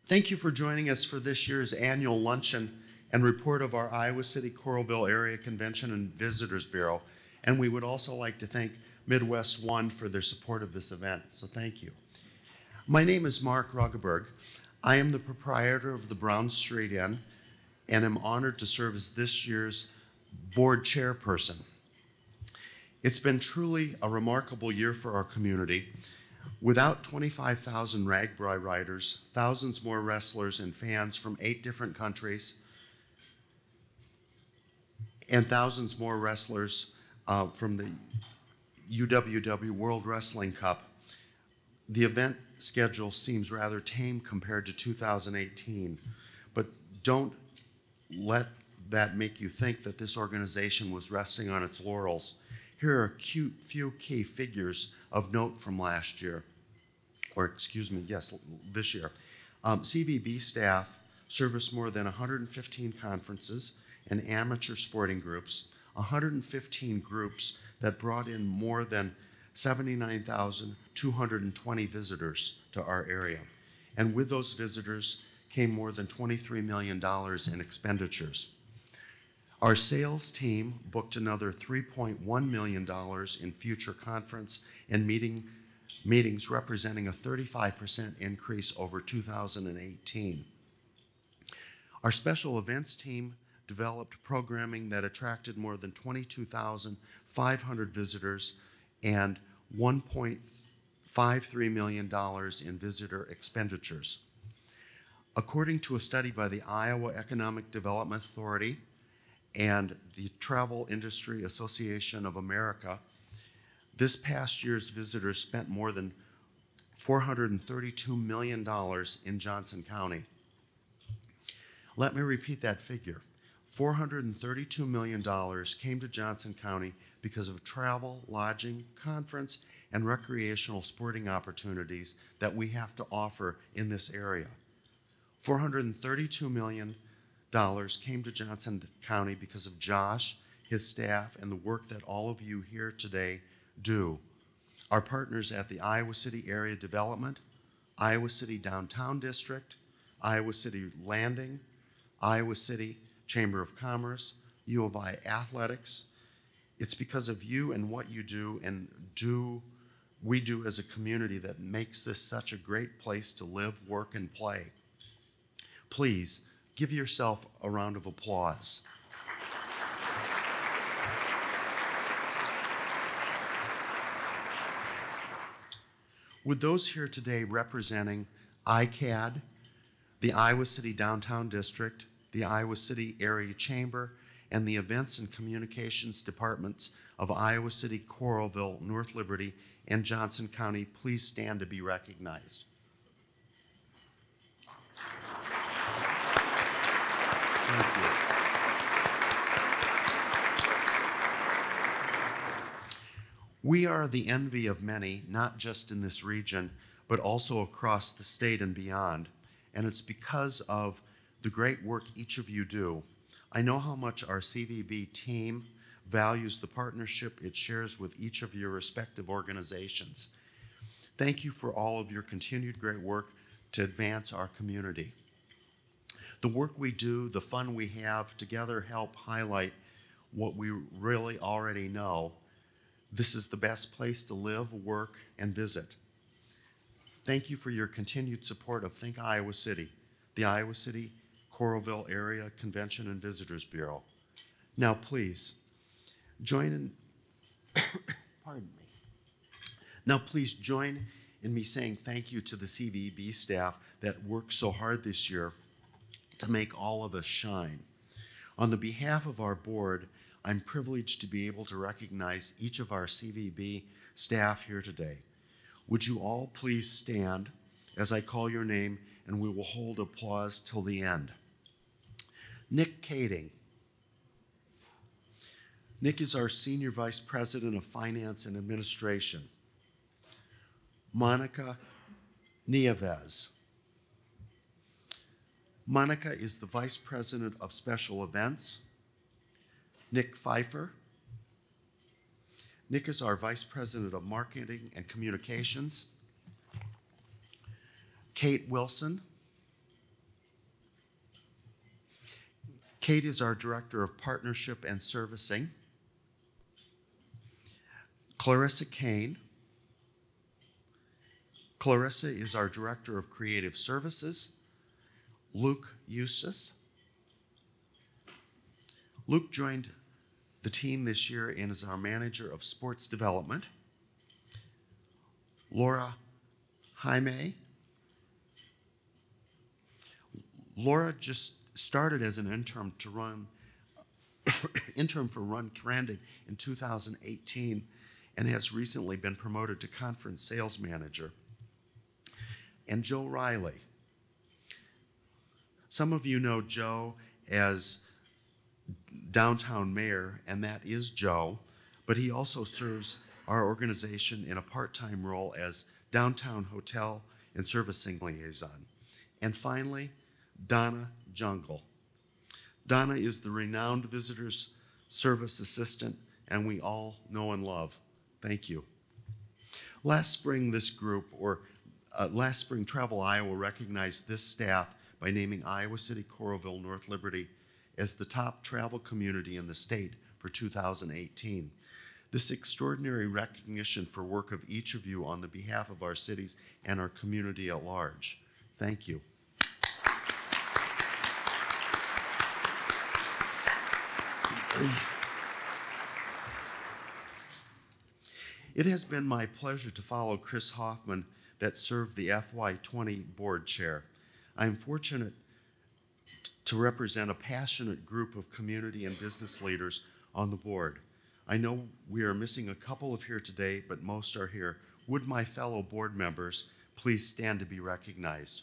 Thank you for joining us for this year's annual luncheon and report of our Iowa City Coralville Area Convention and Visitors Bureau. And we would also like to thank Midwest One for their support of this event, so thank you. My name is Mark Ruggeberg. I am the proprietor of the Brown Street Inn and am honored to serve as this year's board chairperson. It's been truly a remarkable year for our community. Without 25,000 RAGBRAI riders, thousands more wrestlers and fans from 8 different countries, and thousands more wrestlers from the UWW World Wrestling Cup, the event schedule seems rather tame compared to 2018. But don't let that make you think that this organization was resting on its laurels. Here are a few key figures of note from last year, this year. CVB staff serviced more than 115 conferences and amateur sporting groups, 115 groups that brought in more than 79,220 visitors to our area. And with those visitors came more than $23 million in expenditures. Our sales team booked another $3.1 million in future conference and meetings, representing a 35% increase over 2018. Our special events team developed programming that attracted more than 22,500 visitors and $1.53 million in visitor expenditures. According to a study by the Iowa Economic Development Authority and the Travel Industry Association of America, this past year's visitors spent more than $432 million in Johnson County. Let me repeat that figure. $432 million came to Johnson County because of travel, lodging, conference, and recreational sporting opportunities that we have to offer in this area. $432 million came to Johnson County because of Josh, his staff, and the work that all of you here today do. Our partners at the Iowa City Area Development, Iowa City Downtown District, Iowa City Landing, Iowa City Chamber of Commerce, U of I Athletics. It's because of you and what you do and we do as a community that makes this such a great place to live, work, and play. Please give yourself a round of applause. With those here today representing ICAD, the Iowa City Downtown District, the Iowa City Area Chamber, and the Events and Communications Departments of Iowa City, Coralville, North Liberty, and Johnson County, please stand to be recognized. Thank you. We are the envy of many, not just in this region, but also across the state and beyond. And it's because of the great work each of you do. I know how much our CVB team values the partnership it shares with each of your respective organizations. Thank you for all of your continued great work to advance our community. The work we do, the fun we have together help highlight what we really already know. This is the best place to live, work, and visit. Thank you for your continued support of Think Iowa City, the Iowa City Coralville Area Convention and Visitors Bureau. Now please, join in me saying thank you to the CVB staff that worked so hard this year to make all of us shine. On the behalf of our board, I'm privileged to be able to recognize each of our CVB staff here today. Would you all please stand as I call your name, and we will hold applause till the end. Nick Kading. Nick is our Senior Vice President of Finance and Administration. Monica Nieves. Monica is the Vice President of Special Events. Nick Pfeiffer. Nick is our Vice President of Marketing and Communications. Kate Wilson. Kate is our Director of Partnership and Servicing. Clarissa Kane. Clarissa is our Director of Creative Services. Luke Eustace. Luke joined the team this year and is our Manager of Sports Development. Laura Jaime. Laura just started as an intern for Run Cranding in 2018 and has recently been promoted to Conference Sales Manager. And Joe Riley. Some of you know Joe as Downtown Mayor, and that is Joe, but he also serves our organization in a part-time role as Downtown Hotel and Servicing Liaison. And finally, Donna Jungle. Donna is the renowned Visitors Service Assistant, and we all know and love. Thank you. Last spring, Travel Iowa recognized this staff by naming Iowa City, Coralville, North Liberty as the top travel community in the state for 2018. This extraordinary recognition for work of each of you on the behalf of our cities and our community at large. Thank you. It has been my pleasure to follow Chris Hoffman that served the FY20 board chair. I am fortunate to represent a passionate group of community and business leaders on the board. I know we are missing a couple of here today, but most are here. Would my fellow board members please stand to be recognized?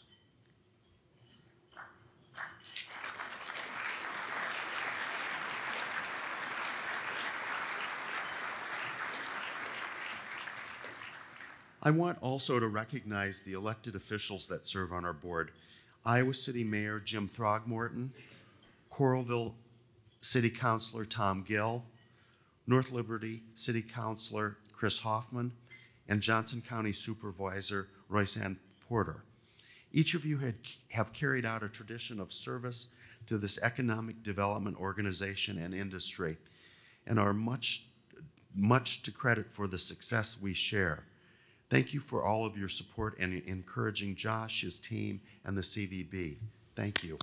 I want also to recognize the elected officials that serve on our board. Iowa City Mayor Jim Throgmorton, Coralville City Councilor Tom Gill, North Liberty City Councilor Chris Hoffman, and Johnson County Supervisor Royce-Ann Porter. Each of you have carried out a tradition of service to this economic development organization and industry, and are much to credit for the success we share. Thank you for all of your support and encouraging Josh, his team, and the CVB. Thank you.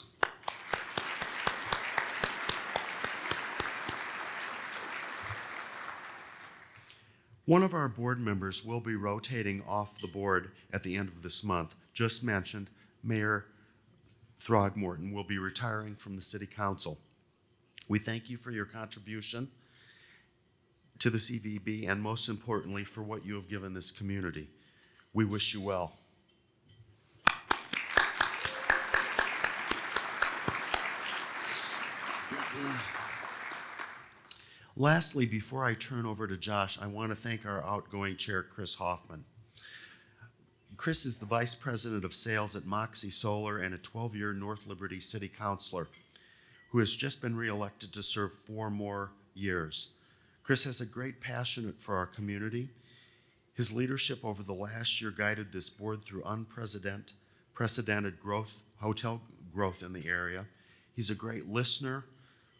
One of our board members will be rotating off the board at the end of this month. Just mentioned, Mayor Throgmorton will be retiring from the City Council. We thank you for your contribution to the CVB, and most importantly, for what you have given this community. We wish you well. Lastly, before I turn over to Josh, I want to thank our outgoing chair, Chris Hoffman. Chris is the Vice President of Sales at Moxie Solar and a 12-year North Liberty City Councilor who has just been reelected to serve 4 more years. Chris has a great passion for our community. His leadership over the last year guided this board through unprecedented hotel growth in the area. He's a great listener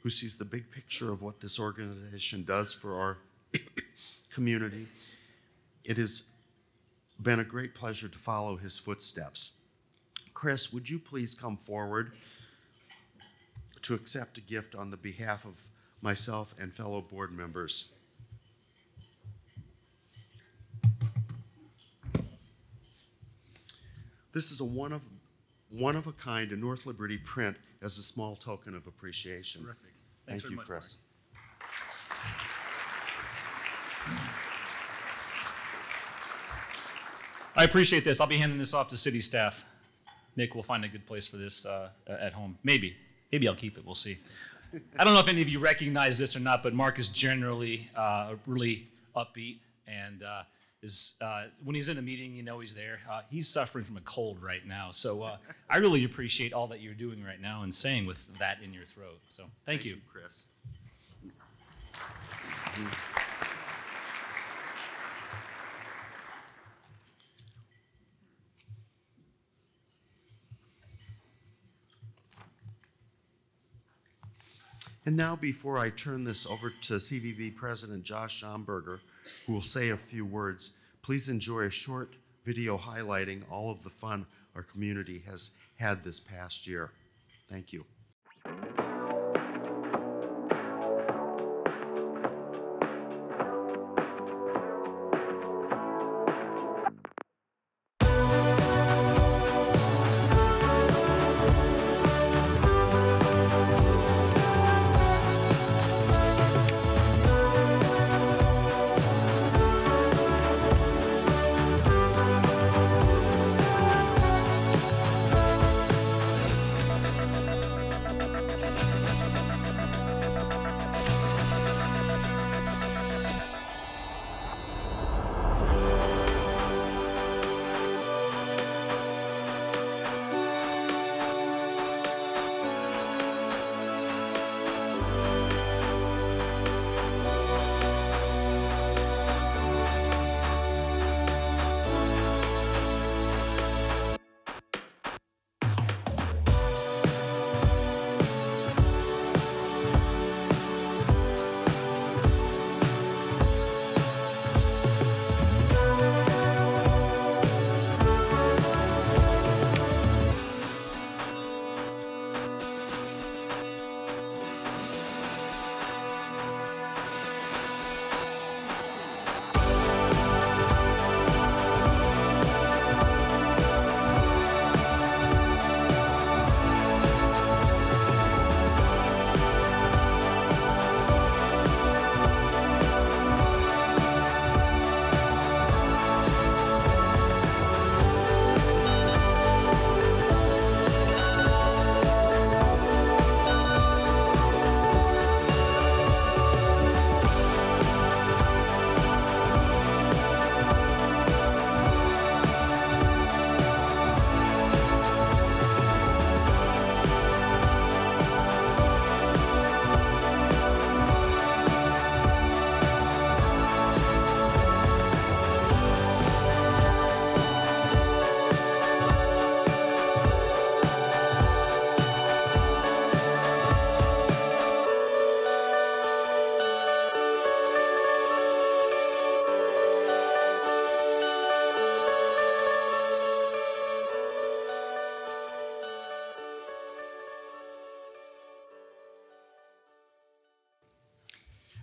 who sees the big picture of what this organization does for our community. It has been a great pleasure to follow his footsteps. Chris, would you please come forward to accept a gift on the behalf of myself and fellow board members? This is a one of a kind, a North Liberty print as a small token of appreciation. Terrific. Thanks Thank you, very much, Chris. I appreciate this. I'll be handing this off to city staff. Nick will find a good place for this at home. Maybe I'll keep it. We'll see. I don't know if any of you recognize this or not, but Mark is generally really upbeat, and when he's in a meeting, you know he's there. He's suffering from a cold right now, so I really appreciate all that you're doing right now and saying with that in your throat. So thank you, Chris. And now, before I turn this over to CVB President Josh Schomburger, who will say a few words, please enjoy a short video highlighting all of the fun our community has had this past year. Thank you.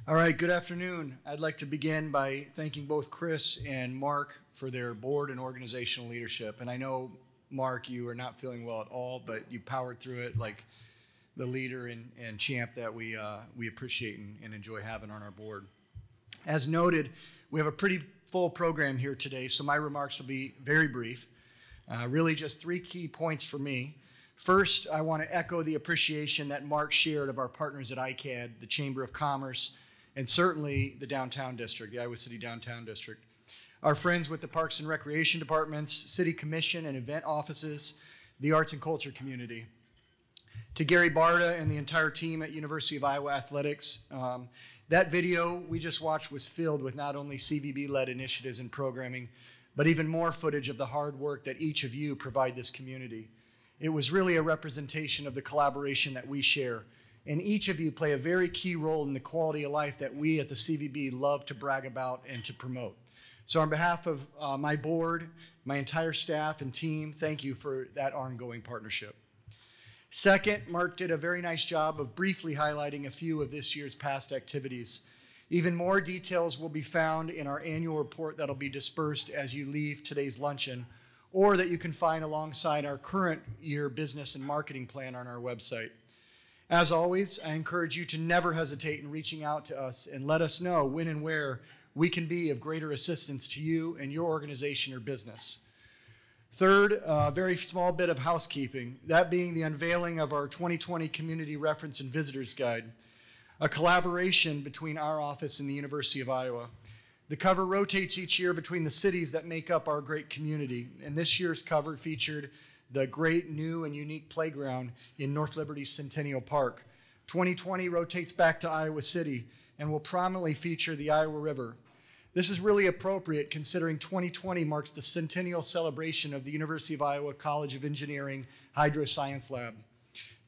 All right, good afternoon. I'd like to begin by thanking both Chris and Mark for their board and organizational leadership. And I know, Mark, you are not feeling well at all, but you powered through it like the leader and champ that we appreciate and enjoy having on our board. As noted, we have a pretty full program here today, so my remarks will be very brief. Really just 3 key points for me. First, I want to echo the appreciation that Mark shared of our partners at ICAD, the Chamber of Commerce, and certainly the Downtown District, the Iowa City Downtown District. Our friends with the Parks and Recreation Departments, City Commission and event offices, the arts and culture community. To Gary Barta and the entire team at University of Iowa Athletics, that video we just watched was filled with not only CVB-led initiatives and programming, but even more footage of the hard work that each of you provide this community. It was really a representation of the collaboration that we share. And each of you play a very key role in the quality of life that we at the CVB love to brag about and to promote. So on behalf of my board, my entire staff and team, thank you for that ongoing partnership. Second, Mark did a very nice job of briefly highlighting a few of this year's past activities. Even more details will be found in our annual report that'll be dispersed as you leave today's luncheon, or that you can find alongside our current year business and marketing plan on our website. As always, I encourage you to never hesitate in reaching out to us and let us know when and where we can be of greater assistance to you and your organization or business. Third, a very small bit of housekeeping, that being the unveiling of our 2020 Community Reference and Visitors Guide, a collaboration between our office and the University of Iowa. The cover rotates each year between the cities that make up our great community, and this year's cover featured the great new and unique playground in North Liberty Centennial Park. 2020 rotates back to Iowa City and will prominently feature the Iowa River. This is really appropriate considering 2020 marks the centennial celebration of the University of Iowa College of Engineering Hydro Science Lab.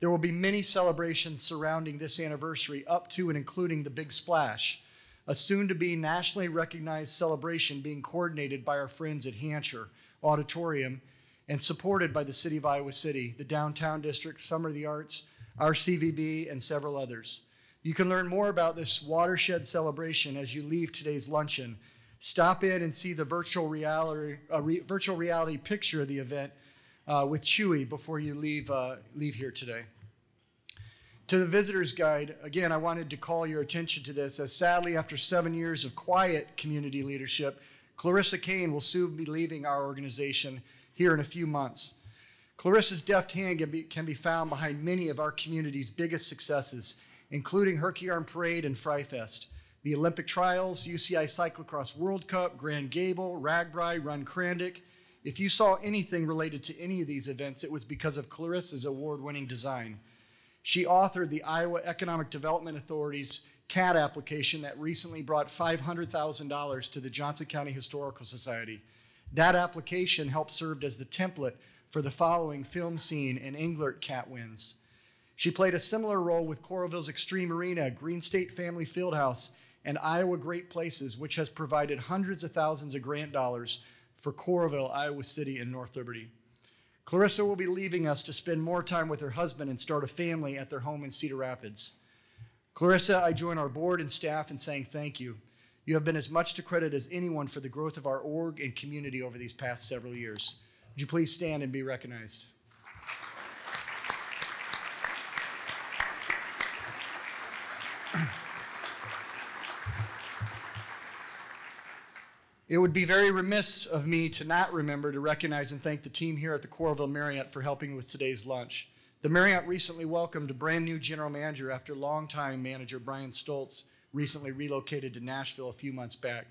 There will be many celebrations surrounding this anniversary up to and including the Big Splash, a soon-to-be nationally recognized celebration being coordinated by our friends at Hansher Auditorium and supported by the City of Iowa City, the Downtown District, Summer of the Arts, our CVB, and several others. You can learn more about this watershed celebration as you leave today's luncheon. Stop in and see the virtual reality picture of the event with Chewy before you leave here today. To the visitor's guide, again, I wanted to call your attention to this, as sadly, after 7 years of quiet community leadership, Clarissa Kane will soon be leaving our organization here in a few months. Clarissa's deft hand can be found behind many of our community's biggest successes, including Herkiarn Parade and Fry Fest, the Olympic Trials, UCI Cyclocross World Cup, Grand Gable, Ragbri, Run Krandic. If you saw anything related to any of these events, it was because of Clarissa's award-winning design. She authored the Iowa Economic Development Authority's CAD application that recently brought $500,000 to the Johnson County Historical Society. That application helped serve as the template for the following film scene and Englert CAT wins. She played a similar role with Coralville's Extreme Arena, Green State Family Fieldhouse, and Iowa Great Places, which has provided hundreds of thousands of grant dollars for Coralville, Iowa City, and North Liberty. Clarissa will be leaving us to spend more time with her husband and start a family at their home in Cedar Rapids. Clarissa, I join our board and staff in saying thank you. You have been as much to credit as anyone for the growth of our org and community over these past several years. Would you please stand and be recognized? It would be very remiss of me to not remember to recognize and thank the team here at the Coralville Marriott for helping with today's lunch. The Marriott recently welcomed a brand new general manager after longtime manager Brian Stoltz recently relocated to Nashville a few months back.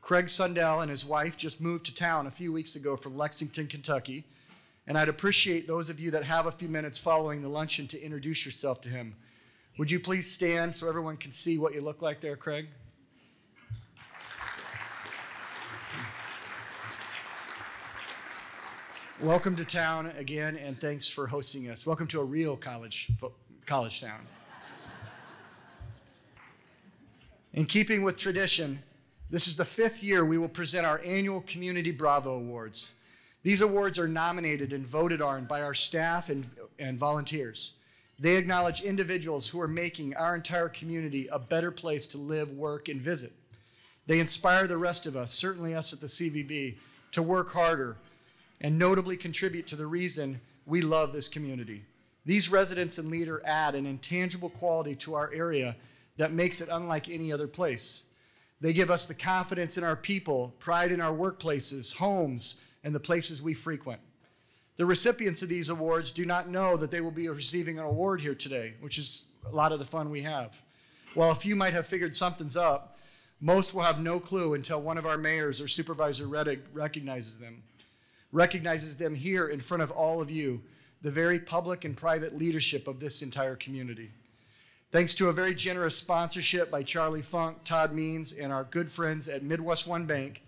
Craig Sundell and his wife just moved to town a few weeks ago from Lexington, Kentucky, and I'd appreciate those of you that have a few minutes following the luncheon to introduce yourself to him. Would you please stand so everyone can see what you look like there, Craig? Welcome to town again, and thanks for hosting us. Welcome to a real college town. In keeping with tradition, this is the 5th year we will present our annual Community Bravo Awards. These awards are nominated and voted on by our staff and volunteers. They acknowledge individuals who are making our entire community a better place to live, work, and visit. They inspire the rest of us, certainly us at the CVB, to work harder and notably contribute to the reason we love this community. These residents and leaders add an intangible quality to our area that makes it unlike any other place. They give us the confidence in our people, pride in our workplaces, homes, and the places we frequent. The recipients of these awards do not know that they will be receiving an award here today, which is a lot of the fun we have. While a few might have figured something's up, most will have no clue until one of our mayors or Supervisor Rettig recognizes them here in front of all of you, the very public and private leadership of this entire community. Thanks to a very generous sponsorship by Charlie Funk, Todd Means, and our good friends at Midwest One Bank,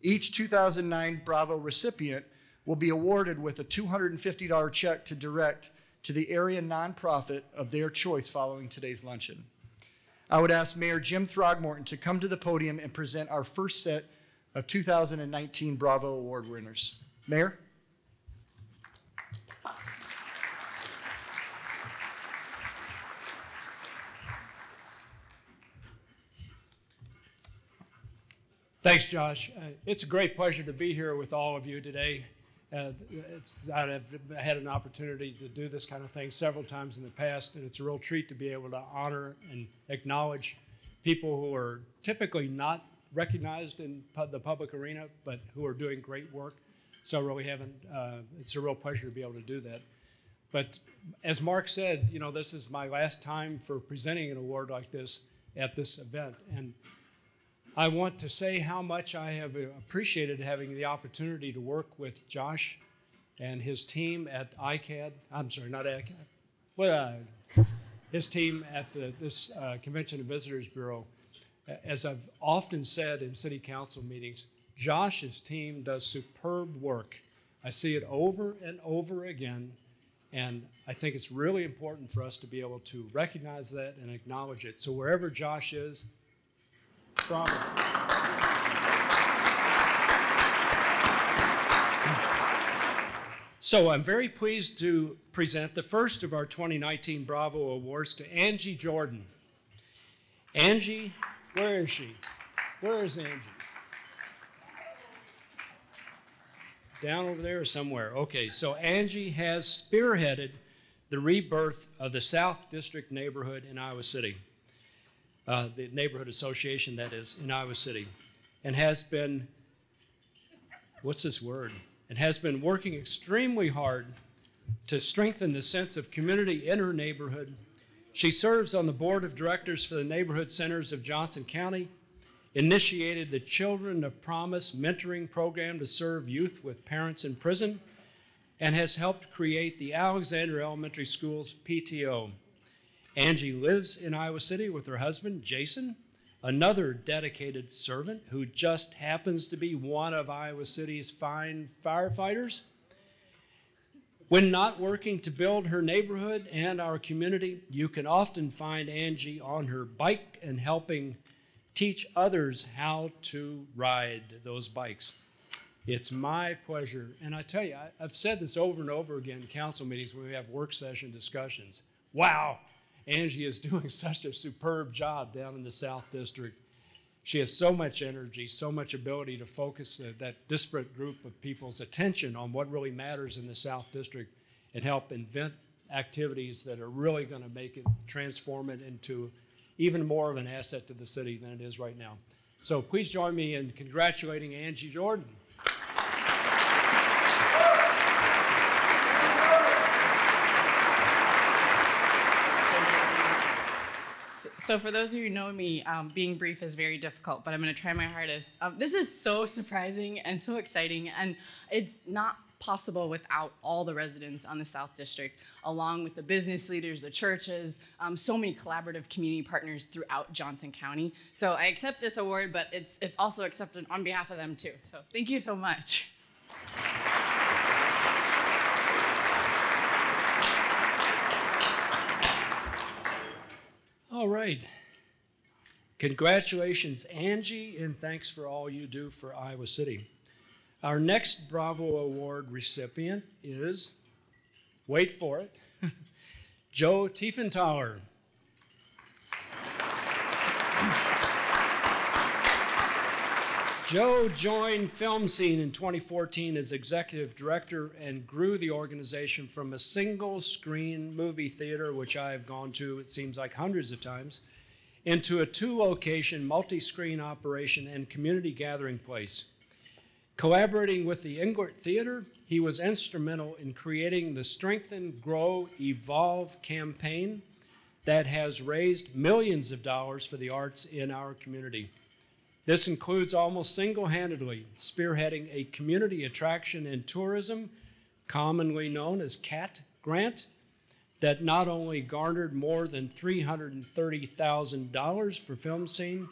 each 2009 Bravo recipient will be awarded with a $250 check to direct to the area nonprofit of their choice following today's luncheon. I would ask Mayor Jim Throgmorton to come to the podium and present our first set of 2019 Bravo Award winners. Mayor? Thanks, Josh. It's a great pleasure to be here with all of you today. I've had an opportunity to do this kind of thing several times in the past, and it's a real treat to be able to honor and acknowledge people who are typically not recognized in the public arena, but who are doing great work. So really it's a real pleasure to be able to do that. But as Mark said, you know, this is my last time for presenting an award like this at this event. And I want to say how much I have appreciated having the opportunity to work with Josh and his team at ICAD. I'm sorry, not ICAD. His team at this Convention and Visitors Bureau. As I've often said in city council meetings, Josh's team does superb work. I see it over and over again, And I think it's really important for us to be able to recognize that and acknowledge it. So wherever Josh is, bravo. So I'm very pleased to present the first of our 2019 Bravo Awards to Angie Jordan. Angie, where is she? Where is Angie? Down over there somewhere. Okay, so Angie has spearheaded the rebirth of the South District neighborhood in Iowa City, the neighborhood association, that is, in Iowa City, and has been, what's this word? And has been working extremely hard to strengthen the sense of community in her neighborhood. She serves on the board of directors for the neighborhood centers of Johnson County, initiated the Children of Promise mentoring program to serve youth with parents in prison, and has helped create the Alexander Elementary School's PTO. Angie lives in Iowa City with her husband, Jason, another dedicated servant who just happens to be one of Iowa City's fine firefighters. When not working to build her neighborhood and our community, you can often find Angie on her bike and helping teach others how to ride those bikes. It's my pleasure, and I tell you, I've said this over and over again in council meetings when we have work session discussions. Wow, Angie is doing such a superb job down in the South District. She has so much energy, so much ability to focus that disparate group of people's attention on what really matters in the South District and help invent activities that are really going to make it, transform it into even more of an asset to the city than it is right now. So please join me in congratulating Angie Jordan. So for those of you who know me, being brief is very difficult, but I'm going to try my hardest. This is so surprising and so exciting, and it's not possible without all the residents on the South District, along with the business leaders, the churches, so many collaborative community partners throughout Johnson County. So I accept this award, but it's also accepted on behalf of them too. So thank you so much. All right. Congratulations, Angie, and thanks for all you do for Iowa City. Our next Bravo Award recipient is, wait for it, Joe Tiefenthaler. Joe joined Film Scene in 2014 as executive director and grew the organization from a single screen movie theater, which I have gone to, it seems like hundreds of times, into a 2-location multi-screen operation and community gathering place. Collaborating with the Englert Theater, he was instrumental in creating the Strengthen, Grow, Evolve campaign that has raised millions of dollars for the arts in our community. This includes almost single-handedly spearheading a community attraction and tourism, commonly known as CAT grant, that not only garnered more than $330,000 for Film Scene,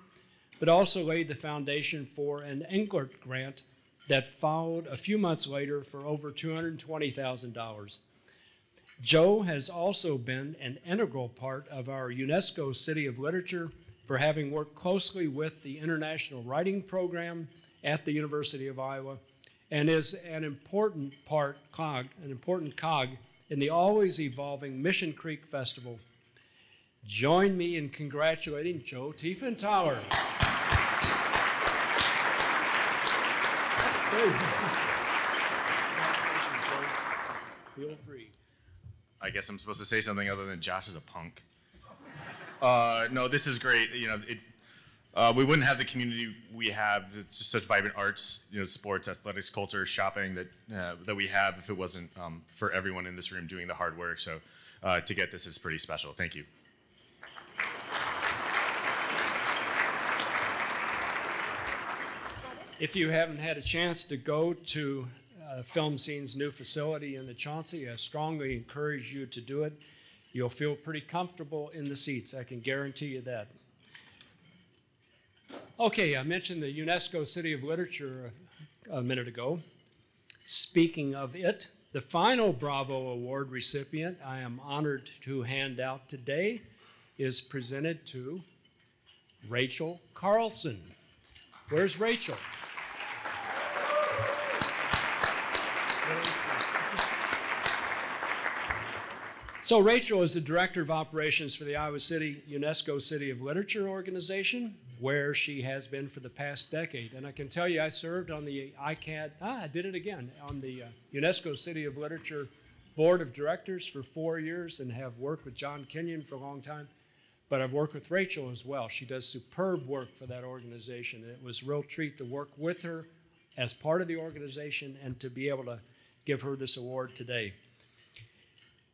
but also laid the foundation for an Englert grant that followed a few months later for over $220,000. Joe has also been an integral part of our UNESCO City of Literature for having worked closely with the International Writing Program at the University of Iowa, and is an important cog in the always evolving Mission Creek Festival. Join me in congratulating Joe Tiefenthaler. Feel free. I guess I'm supposed to say something other than Josh is a punk. No, this is great. You know, we wouldn't have the community we have. It's just such vibrant arts, you know, sports, athletics, culture, shopping that we have if it wasn't for everyone in this room doing the hard work. So to get this is pretty special. Thank you. If you haven't had a chance to go to Film Scene's new facility in the Chauncey, I strongly encourage you to do it. You'll feel pretty comfortable in the seats, I can guarantee you that. Okay, I mentioned the UNESCO City of Literature a minute ago. Speaking of it, The final Bravo Award recipient I am honored to hand out today is presented to Rachel Carlson. Where's Rachel? So Rachel is the Director of Operations for the Iowa City UNESCO City of Literature organization, where she has been for the past decade. And I can tell you, I served on the I did it again, on the UNESCO City of Literature Board of Directors for 4 years and have worked with John Kenyon for a long time. But I've worked with Rachel as well. She does superb work for that organization. It was a real treat to work with her as part of the organization and to be able to give her this award today.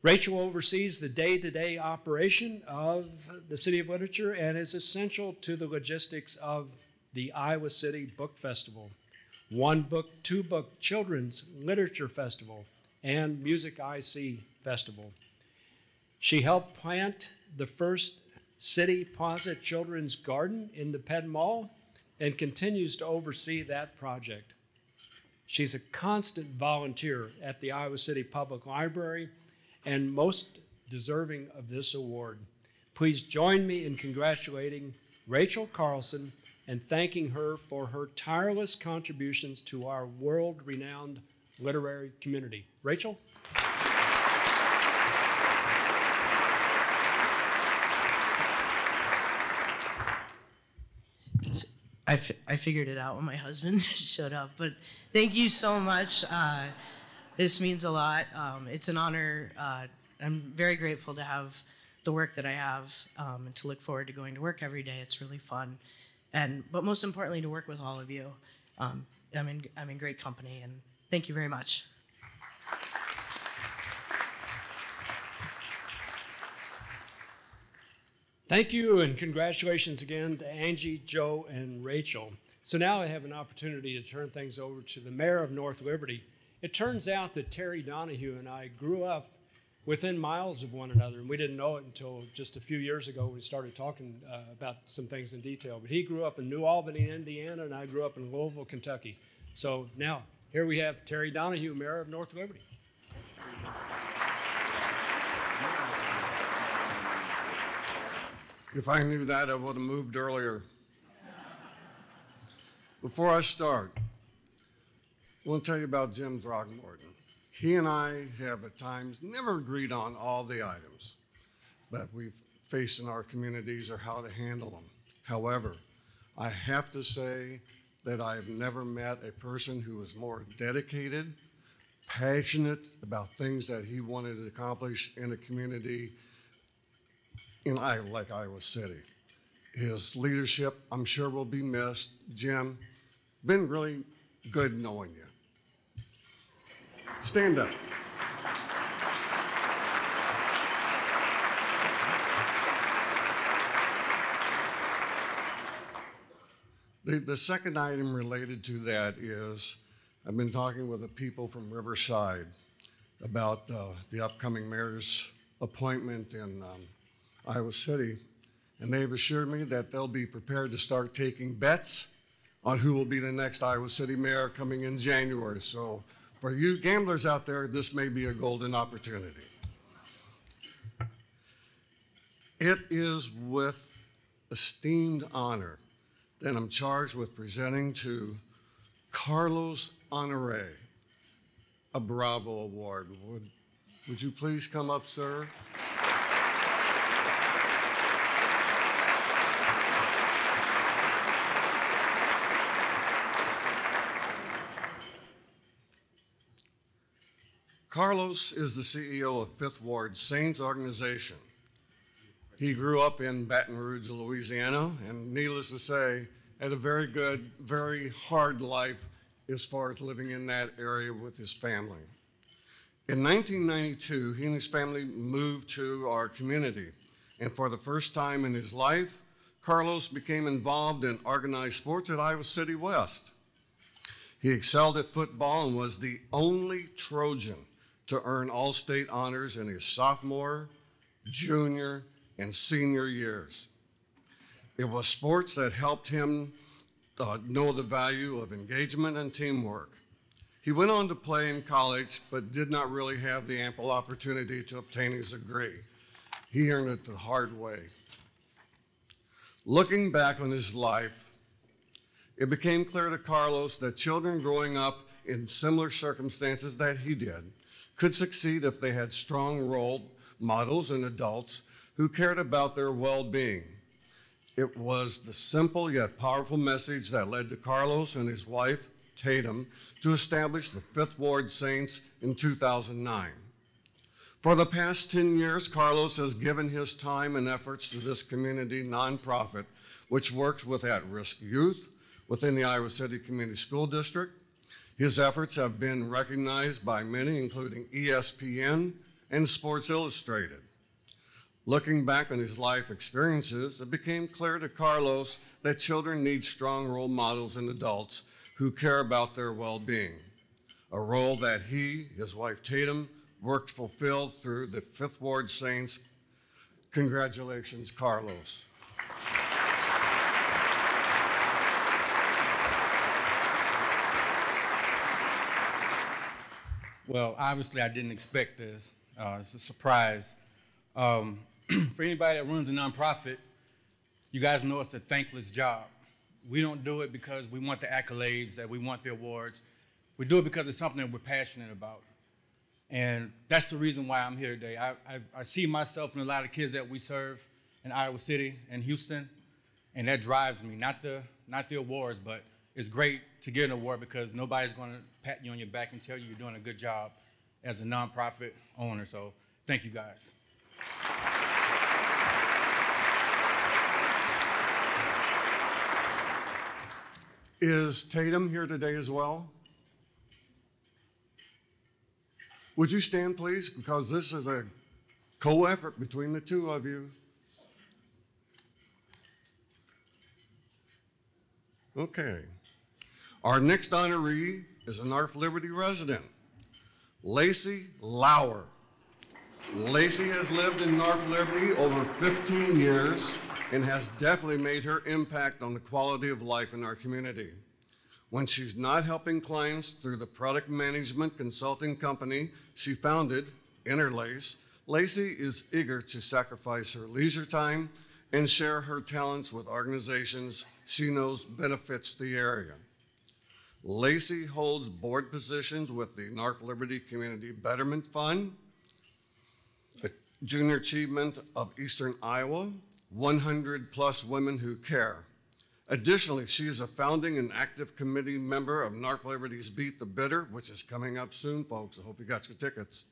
Rachel oversees the day-to-day operation of the City of Literature and is essential to the logistics of the Iowa City Book Festival, One Book, Two Book Children's Literature Festival, and Music IC Festival. She helped plant the first City Plaza Children's Garden in the Penn Mall and continues to oversee that project. She's a constant volunteer at the Iowa City Public Library and most deserving of this award. Please join me in congratulating Rachel Carlson and thanking her for her tireless contributions to our world-renowned literary community. Rachel? I figured it out when my husband showed up, but thank you so much. This means a lot. It's an honor. I'm very grateful to have the work that I have and to look forward to going to work every day. It's really fun. But most importantly, to work with all of you. I'm in great company, and thank you very much. Thank you, and congratulations again to Angie, Joe, and Rachel. So now I have an opportunity to turn things over to the mayor of North Liberty. It turns out that Terry Donahue and I grew up within miles of one another, and we didn't know it until just a few years ago when we started talking about some things in detail. But he grew up in New Albany, Indiana, and I grew up in Louisville, Kentucky. So now, here we have Terry Donahue, mayor of North Liberty. If I knew that, I would have moved earlier. Before I start, I want to tell you about Jim Throckmorton. He and I have at times never agreed on all the items that we've faced in our communities or how to handle them. However, I have to say that I've never met a person who was more dedicated, passionate about things that he wanted to accomplish in a community like Iowa City. His leadership, I'm sure, will be missed. Jim, been really good knowing you. Stand up. The second item related to that is I've been talking with the people from Riverside about the upcoming mayor's appointment in Iowa City, and they've assured me that they'll be prepared to start taking bets on who will be the next Iowa City mayor coming in January. So for you gamblers out there, this may be a golden opportunity. It is with esteemed honor that I'm charged with presenting to Carlos Honore a Bravo Award. Would you please come up, sir? Carlos is the CEO of Fifth Ward Saints organization. He grew up in Baton Rouge, Louisiana, and needless to say, had a very good, very hard life as far as living in that area with his family. In 1992, he and his family moved to our community, and for the first time in his life, Carlos became involved in organized sports at Iowa City West. He excelled at football and was the only Trojan to earn all-state honors in his sophomore, junior, and senior years. It was sports that helped him know the value of engagement and teamwork. He went on to play in college, but did not really have the ample opportunity to obtain his degree. He earned it the hard way. Looking back on his life, it became clear to Carlos that children growing up in similar circumstances that he did could succeed if they had strong role models and adults who cared about their well-being. It was the simple yet powerful message that led to Carlos and his wife, Tatum, to establish the Fifth Ward Saints in 2009. For the past 10 years, Carlos has given his time and efforts to this community nonprofit, which works with at-risk youth within the Iowa City Community School District. His efforts have been recognized by many, including ESPN and Sports Illustrated. Looking back on his life experiences, it became clear to Carlos that children need strong role models and adults who care about their well-being, a role that he, his wife Tatum, worked to fulfill through the Fifth Ward Saints. Congratulations, Carlos. Well, obviously I didn't expect this. It's a surprise. For anybody that runs a nonprofit, you guys know it's a thankless job. We don't do it because we want the accolades, that we want the awards. We do it because it's something that we're passionate about. And that's the reason why I'm here today. I see myself and a lot of kids that we serve in Iowa City and Houston, and that drives me, not the awards, but it's great to get an award because nobody's going to pat you on your back and tell you you're doing a good job as a nonprofit owner. So thank you guys. Is Tatum here today as well? Would you stand, please? Because this is a co-effort between the two of you. Okay. Our next honoree is a North Liberty resident, Lacey Lauer. Lacey has lived in North Liberty over 15 years and has definitely made her impact on the quality of life in our community. When she's not helping clients through the product management consulting company she founded, Interlace, Lacey is eager to sacrifice her leisure time and share her talents with organizations she knows benefits the area. Lacey holds board positions with the North Liberty Community Betterment Fund, Junior Achievement of Eastern Iowa, 100 Plus Women Who Care. Additionally, she is a founding and active committee member of North Liberty's Beat the Bitter, which is coming up soon, folks. I hope you got your tickets.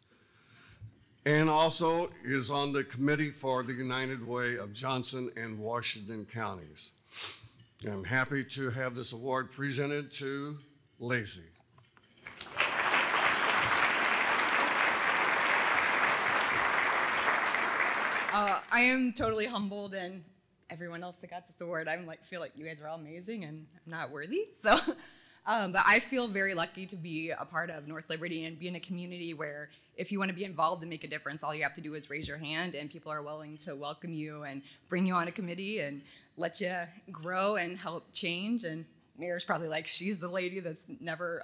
And also is on the committee for the United Way of Johnson and Washington counties. I'm happy to have this award presented to Lacey. I am totally humbled, and everyone else that got this award, feel like you guys are all amazing and I'm not worthy. So, but I feel very lucky to be a part of North Liberty and be in a community where if you want to be involved and make a difference, all you have to do is raise your hand, and people are willing to welcome you and bring you on a committee and let you grow and help change. And Mayor's probably like, she's the lady that's never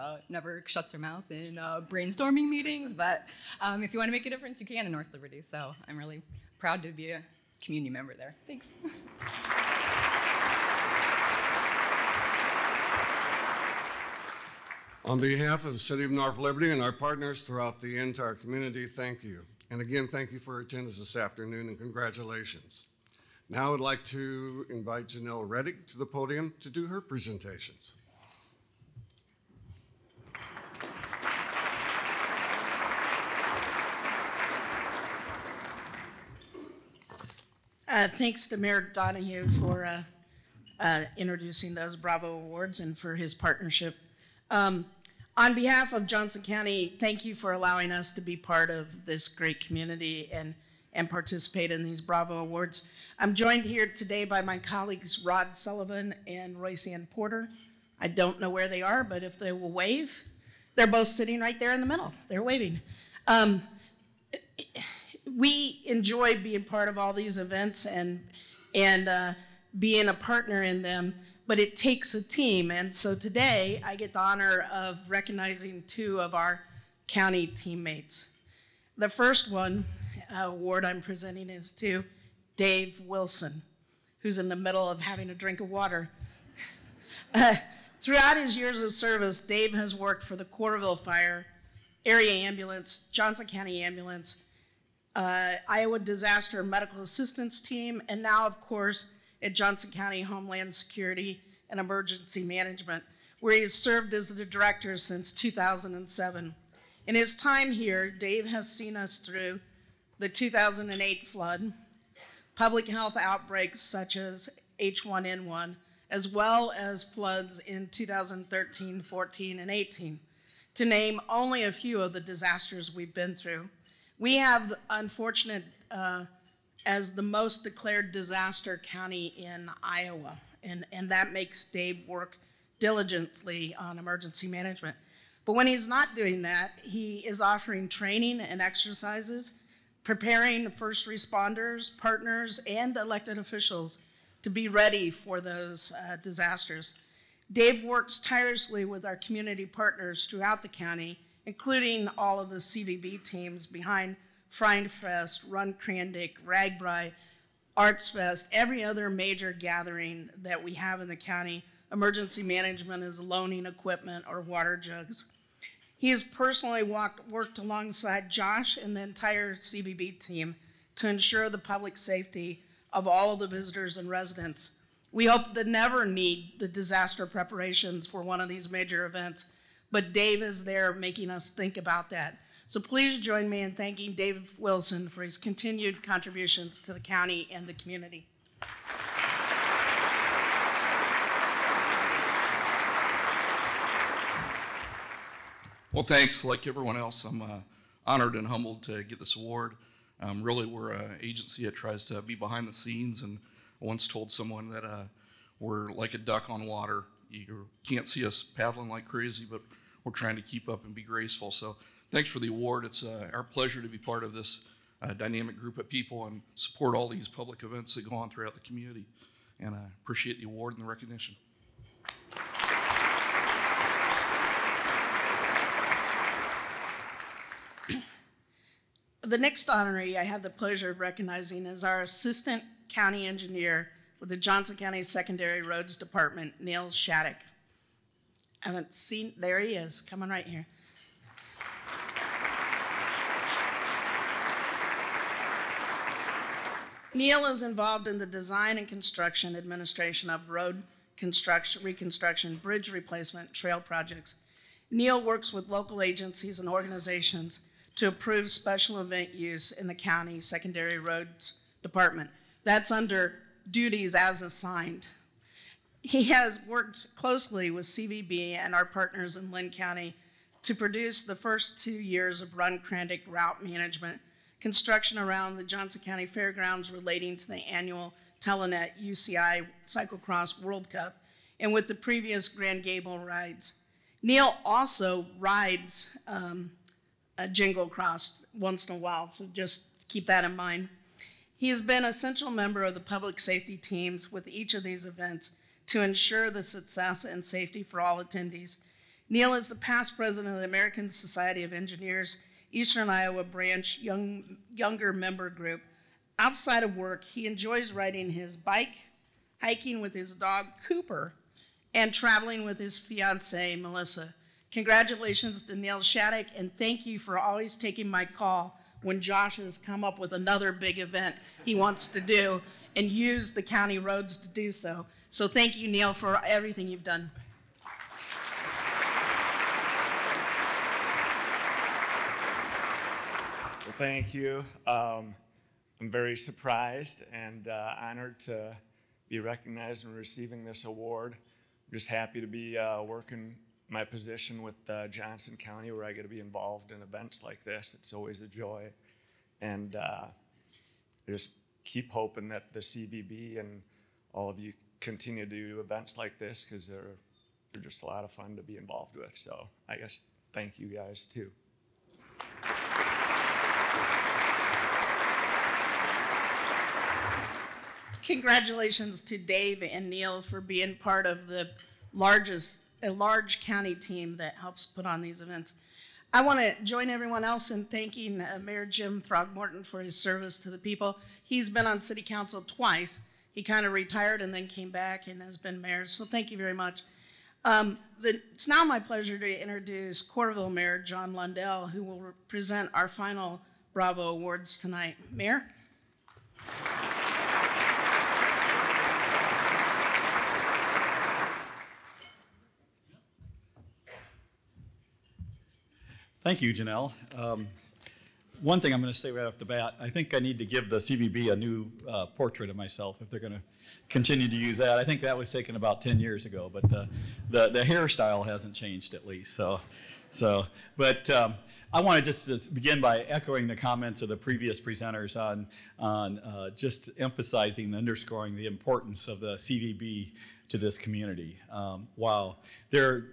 shuts her mouth in brainstorming meetings. But if you want to make a difference, you can in North Liberty. So I'm really proud to be a community member there. Thanks. On behalf of the City of North Liberty and our partners throughout the entire community, thank you. And again, thank you for your attendance this afternoon, and congratulations. Now I would like to invite Janelle Reddick to the podium to do her presentations. Thanks to Mayor Donahue for introducing those Bravo Awards and for his partnership. On behalf of Johnson County, thank you for allowing us to be part of this great community and participate in these Bravo Awards. I'm joined here today by my colleagues Rod Sullivan and Royce Ann Porter. I don't know where they are, but if they will wave, they're both sitting right there in the middle. They're waving. We enjoy being part of all these events and being a partner in them, but it takes a team. And so today I get the honor of recognizing two of our county teammates. The first award I'm presenting is to Dave Wilson, who's in the middle of having a drink of water. Throughout his years of service, Dave has worked for the Coralville Fire, Area Ambulance, Johnson County Ambulance, Iowa Disaster Medical Assistance Team, and now, of course, at Johnson County Homeland Security and Emergency Management, where he has served as the director since 2007. In his time here, Dave has seen us through the 2008 flood, public health outbreaks such as H1N1, as well as floods in 2013, 14, and 18, to name only a few of the disasters we've been through. We have the unfortunate as the most declared disaster county in Iowa, and that makes Dave work diligently on emergency management. But when he's not doing that, he is offering training and exercises, preparing first responders, partners, and elected officials to be ready for those disasters. Dave works tirelessly with our community partners throughout the county, including all of the CVB teams behind Friend Fest, Run Crandick, Ragbri, Arts Fest, every other major gathering that we have in the county. Emergency management is loaning equipment or water jugs. He has personally worked alongside Josh and the entire CVB team to ensure the public safety of all of the visitors and residents. We hope to never need the disaster preparations for one of these major events, but Dave is there making us think about that. So please join me in thanking Dave Wilson for his continued contributions to the county and the community. Well, thanks. Like everyone else, I'm honored and humbled to get this award. Really, we're an agency that tries to be behind the scenes, and I once told someone that we're like a duck on water. You can't see us paddling like crazy, but we're trying to keep up and be graceful. So thanks for the award. It's our pleasure to be part of this dynamic group of people and support all these public events that go on throughout the community. And I appreciate the award and the recognition. The next honoree I have the pleasure of recognizing is our Assistant County Engineer with the Johnson County Secondary Roads Department, Neil Shattuck. I haven't seen, there he is, coming right here. Neil is involved in the design and construction administration of road construction, reconstruction, bridge replacement, trail projects. Neil works with local agencies and organizations to approve special event use in the county secondary roads department. That's under duties as assigned. He has worked closely with CVB and our partners in Lynn County to produce the first 2 years of Run Crandick route management, construction around the Johnson County Fairgrounds relating to the annual Telenet UCI Cyclocross World Cup, and with the previous Grand Gable rides. Neil also rides a Jingle Cross once in a while, so just keep that in mind. He has been a central member of the public safety teams with each of these events to ensure the success and safety for all attendees. Neil is the past president of the American Society of Engineers, Eastern Iowa branch younger member group. Outside of work, he enjoys riding his bike, hiking with his dog Cooper, and traveling with his fiancée Melissa. Congratulations to Neil Shattuck, and thank you for always taking my call when Josh has come up with another big event he wants to do and use the county roads to do so. So thank you, Neil, for everything you've done. Well, thank you. I'm very surprised and honored to be recognized and receiving this award. I'm just happy to be working my position with Johnson County, where I get to be involved in events like this. It's always a joy. And I just keep hoping that the CVB and all of you continue to do events like this, because they're just a lot of fun to be involved with. So I guess thank you guys too. Congratulations to Dave and Neil for being part of a large county team that helps put on these events. I want to join everyone else in thanking Mayor Jim Throgmorton for his service to the people. He's been on city council twice. He kind of retired and then came back and has been mayor, so thank you very much. It's now my pleasure to introduce Coralville Mayor John Lundell, who will present our final Bravo Awards tonight. Mayor? Thank you, Janelle. One thing I'm going to say right off the bat, I think I need to give the CVB a new portrait of myself if they're going to continue to use that. I think that was taken about 10 years ago, but the hairstyle hasn't changed at least. But I want to just begin by echoing the comments of the previous presenters on just emphasizing and underscoring the importance of the CVB to this community. Wow, they're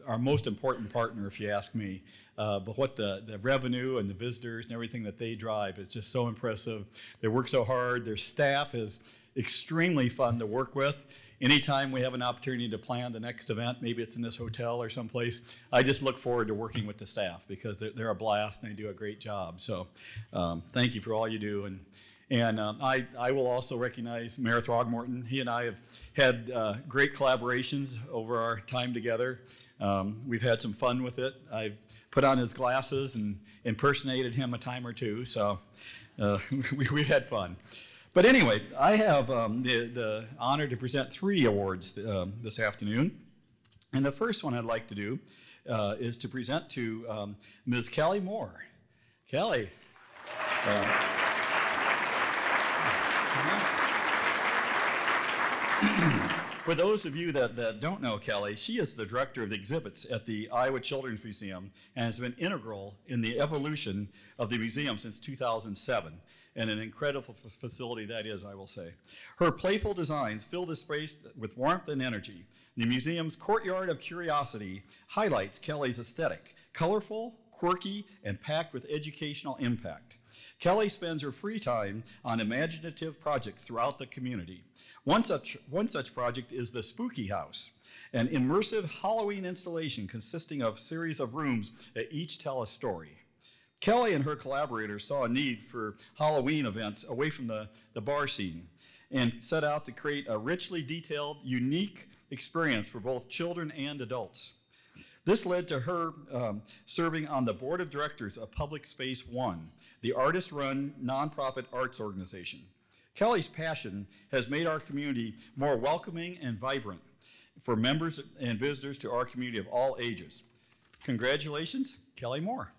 our most important partner, if you ask me. But what the revenue and the visitors and everything that they drive is just so impressive. They work so hard. Their staff is extremely fun to work with. Anytime we have an opportunity to plan the next event, maybe it's in this hotel or someplace, I just look forward to working with the staff because they're a blast and they do a great job. So thank you for all you do. And I will also recognize Mayor Throgmorton. He and I have had great collaborations over our time together. We've had some fun with it. I've put on his glasses and impersonated him a time or two, so we had fun. But anyway, I have the honor to present 3 awards this afternoon. And the first one I'd like to do is to present to Ms. Kelly Moore. Kelly. For those of you that don't know Kelly, she is the director of the exhibits at the Iowa Children's Museum and has been integral in the evolution of the museum since 2007, and an incredible facility that is, I will say. Her playful designs fill the space with warmth and energy. The museum's Courtyard of Curiosity highlights Kelly's aesthetic, colorful, quirky, and packed with educational impact. Kelly spends her free time on imaginative projects throughout the community. One such project is the Spooky House, an immersive Halloween installation consisting of a series of rooms that each tell a story. Kelly and her collaborators saw a need for Halloween events away from the bar scene and set out to create a richly detailed, unique experience for both children and adults. This led to her serving on the board of directors of Public Space One, the artist-run nonprofit arts organization. Kelly's passion has made our community more welcoming and vibrant for members and visitors to our community of all ages. Congratulations, Kelly Moore.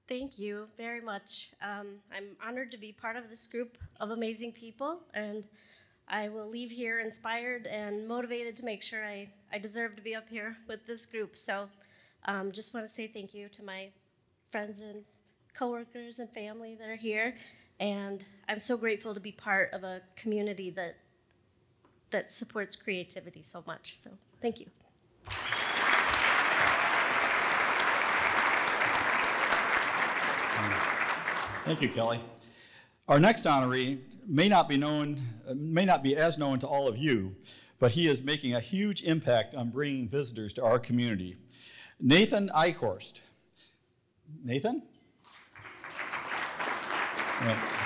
Thank you very much. I'm honored to be part of this group of amazing people, and I will leave here inspired and motivated to make sure I deserve to be up here with this group. So just want to say thank you to my friends and coworkers and family that are here, and I'm so grateful to be part of a community that supports creativity so much. So thank you. Thank you, Kelly. Our next honoree may not be as known to all of you, but he is making a huge impact on bringing visitors to our community. Nathan Eichhorst. Nathan?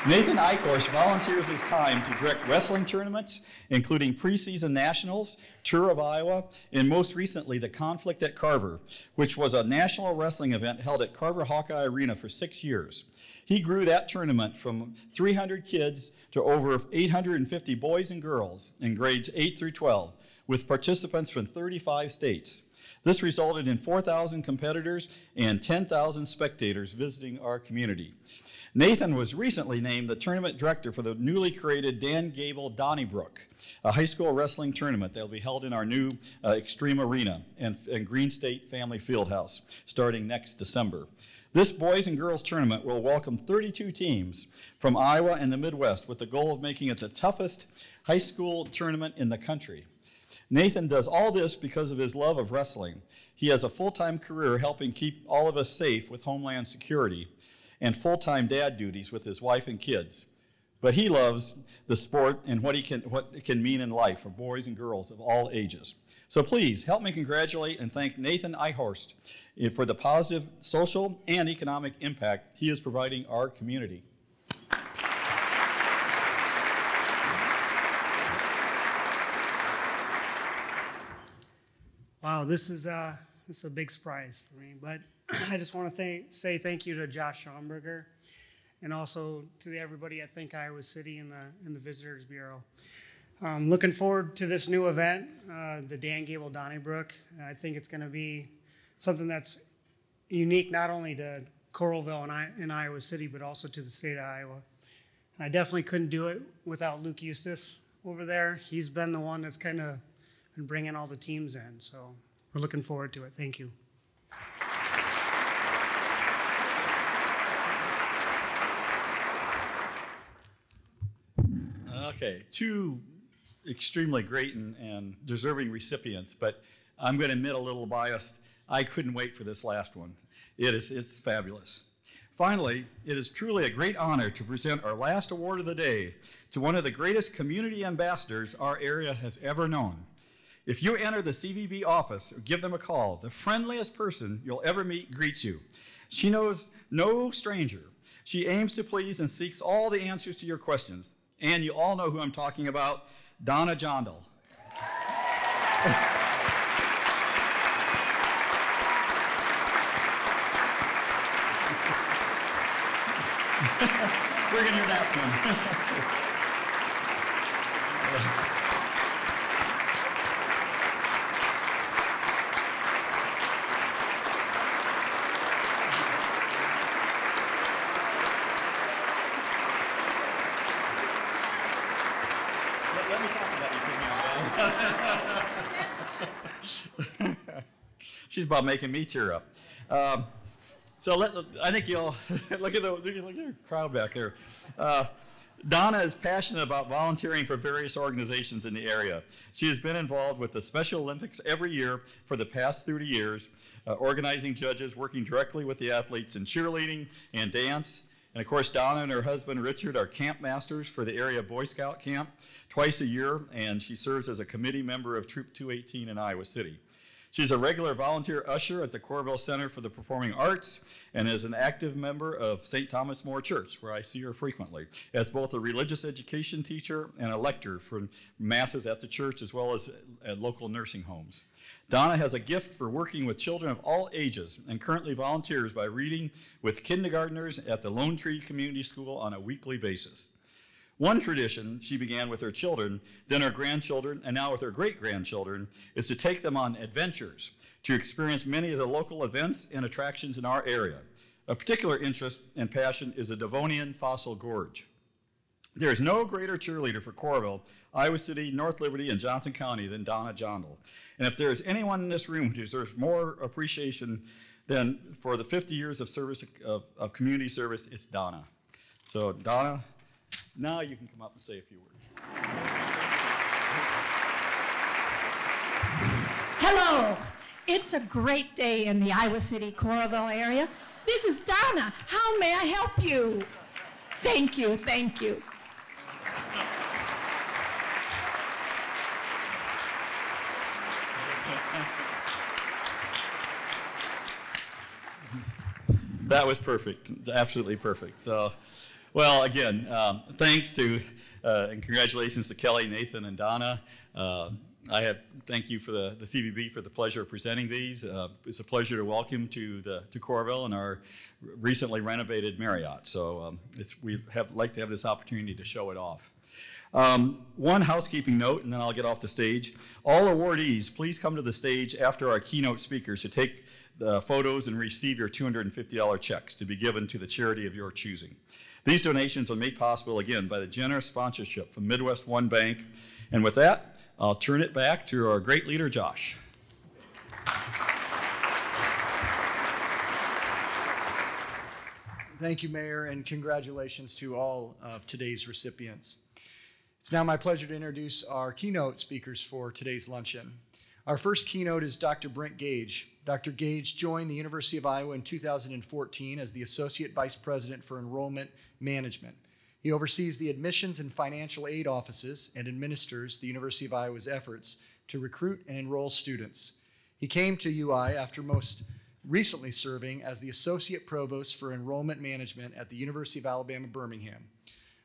Nathan Eichhorst volunteers his time to direct wrestling tournaments, including preseason nationals, Tour of Iowa, and most recently the Conflict at Carver, which was a national wrestling event held at Carver Hawkeye Arena for 6 years. He grew that tournament from 300 kids to over 850 boys and girls in grades 8 through 12, with participants from 35 states. This resulted in 4,000 competitors and 10,000 spectators visiting our community. Nathan was recently named the tournament director for the newly created Dan Gable Donnybrook, a high school wrestling tournament that will be held in our new Extreme Arena and Green State Family Fieldhouse starting next December. This boys and girls tournament will welcome 32 teams from Iowa and the Midwest with the goal of making it the toughest high school tournament in the country. Nathan does all this because of his love of wrestling. He has a full-time career helping keep all of us safe with Homeland Security and full-time dad duties with his wife and kids. But he loves the sport and what it can mean in life for boys and girls of all ages. So please help me congratulate and thank Nathan Eichhorst for the positive social and economic impact he is providing our community. Wow, this is a big surprise for me, but I just want to say thank you to Josh Schomburger and also to everybody at Think Iowa City and the Visitors Bureau. Looking forward to this new event, the Dan Gable Donnybrook. I think it's going to be something that's unique not only to Coralville and Iowa City, but also to the state of Iowa. And I definitely couldn't do it without Luke Eustace over there. He's been the one that's kind of been bringing all the teams in, so we're looking forward to it. Thank you. Okay, two extremely great and deserving recipients, but I'm going to admit a little biased. I couldn't wait for this last one. It's fabulous. Finally, it is truly a great honor to present our last award of the day to one of the greatest community ambassadors our area has ever known. If you enter the CVB office or give them a call, the friendliest person you'll ever meet greets you. She knows no stranger. She aims to please and seeks all the answers to your questions. And you all know who I'm talking about, Donna Jondal. Bring in your napkin. Let me talk about you. She's about making me tear up. I think you'll look at the crowd back there. Donna is passionate about volunteering for various organizations in the area. She has been involved with the Special Olympics every year for the past 30 years, organizing judges, working directly with the athletes in cheerleading and dance. And of course, Donna and her husband, Richard, are camp masters for the area Boy Scout camp twice a year, and she serves as a committee member of Troop 218 in Iowa City. She's a regular volunteer usher at the Coralville Center for the Performing Arts and is an active member of St. Thomas More Church, where I see her frequently, as both a religious education teacher and a lector for masses at the church as well as at local nursing homes. Donna has a gift for working with children of all ages and currently volunteers by reading with kindergartners at the Lone Tree Community School on a weekly basis. One tradition she began with her children, then her grandchildren, and now with her great-grandchildren, is to take them on adventures to experience many of the local events and attractions in our area. A particular interest and passion is the Devonian Fossil Gorge. There is no greater cheerleader for Coralville, Iowa City, North Liberty, and Johnson County than Donna Jondal. And if there is anyone in this room who deserves more appreciation than for the 50 years of service of community service, it's Donna. So Donna, now you can come up and say a few words. Hello. It's a great day in the Iowa City, Coralville area. This is Donna. How may I help you? Thank you, thank you. That was perfect, absolutely perfect. So, well, again, thanks to and congratulations to Kelly, Nathan, and Donna. Thank you for the CVB for the pleasure of presenting these. It's a pleasure to welcome to Coralville and our recently renovated Marriott. So we like to have this opportunity to show it off. One housekeeping note, and then I'll get off the stage. All awardees, please come to the stage after our keynote speakers to take the photos and receive your $250 checks to be given to the charity of your choosing. These donations are made possible, again, by the generous sponsorship from Midwest One Bank. And with that, I'll turn it back to our great leader, Josh. Thank you, Mayor, and congratulations to all of today's recipients. It's now my pleasure to introduce our keynote speakers for today's luncheon. Our first keynote is Dr. Brent Gage. Dr. Gage joined the University of Iowa in 2014 as the Associate Vice President for Enrollment Management. He oversees the admissions and financial aid offices and administers the University of Iowa's efforts to recruit and enroll students. He came to UI after most recently serving as the Associate Provost for Enrollment Management at the University of Alabama, Birmingham.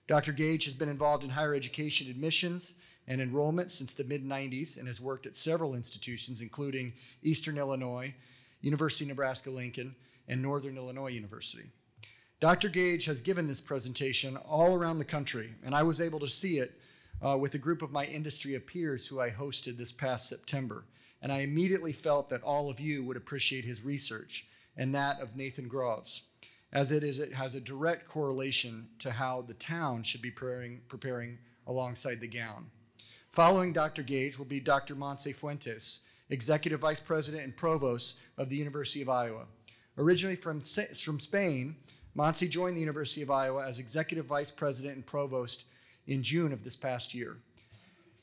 Dr. Gage has been involved in higher education admissions and enrollment since the mid-90s and has worked at several institutions, including Eastern Illinois, University of Nebraska-Lincoln, and Northern Illinois University. Dr. Gage has given this presentation all around the country, and I was able to see it with a group of my industry peers who I hosted this past September. And I immediately felt that all of you would appreciate his research and that of Nathan Graw's, as it has a direct correlation to how the town should be preparing alongside the gown. Following Dr. Gage will be Dr. Montse Fuentes, Executive Vice President and Provost of the University of Iowa. Originally from Spain, Montse joined the University of Iowa as Executive Vice President and Provost in June of this past year.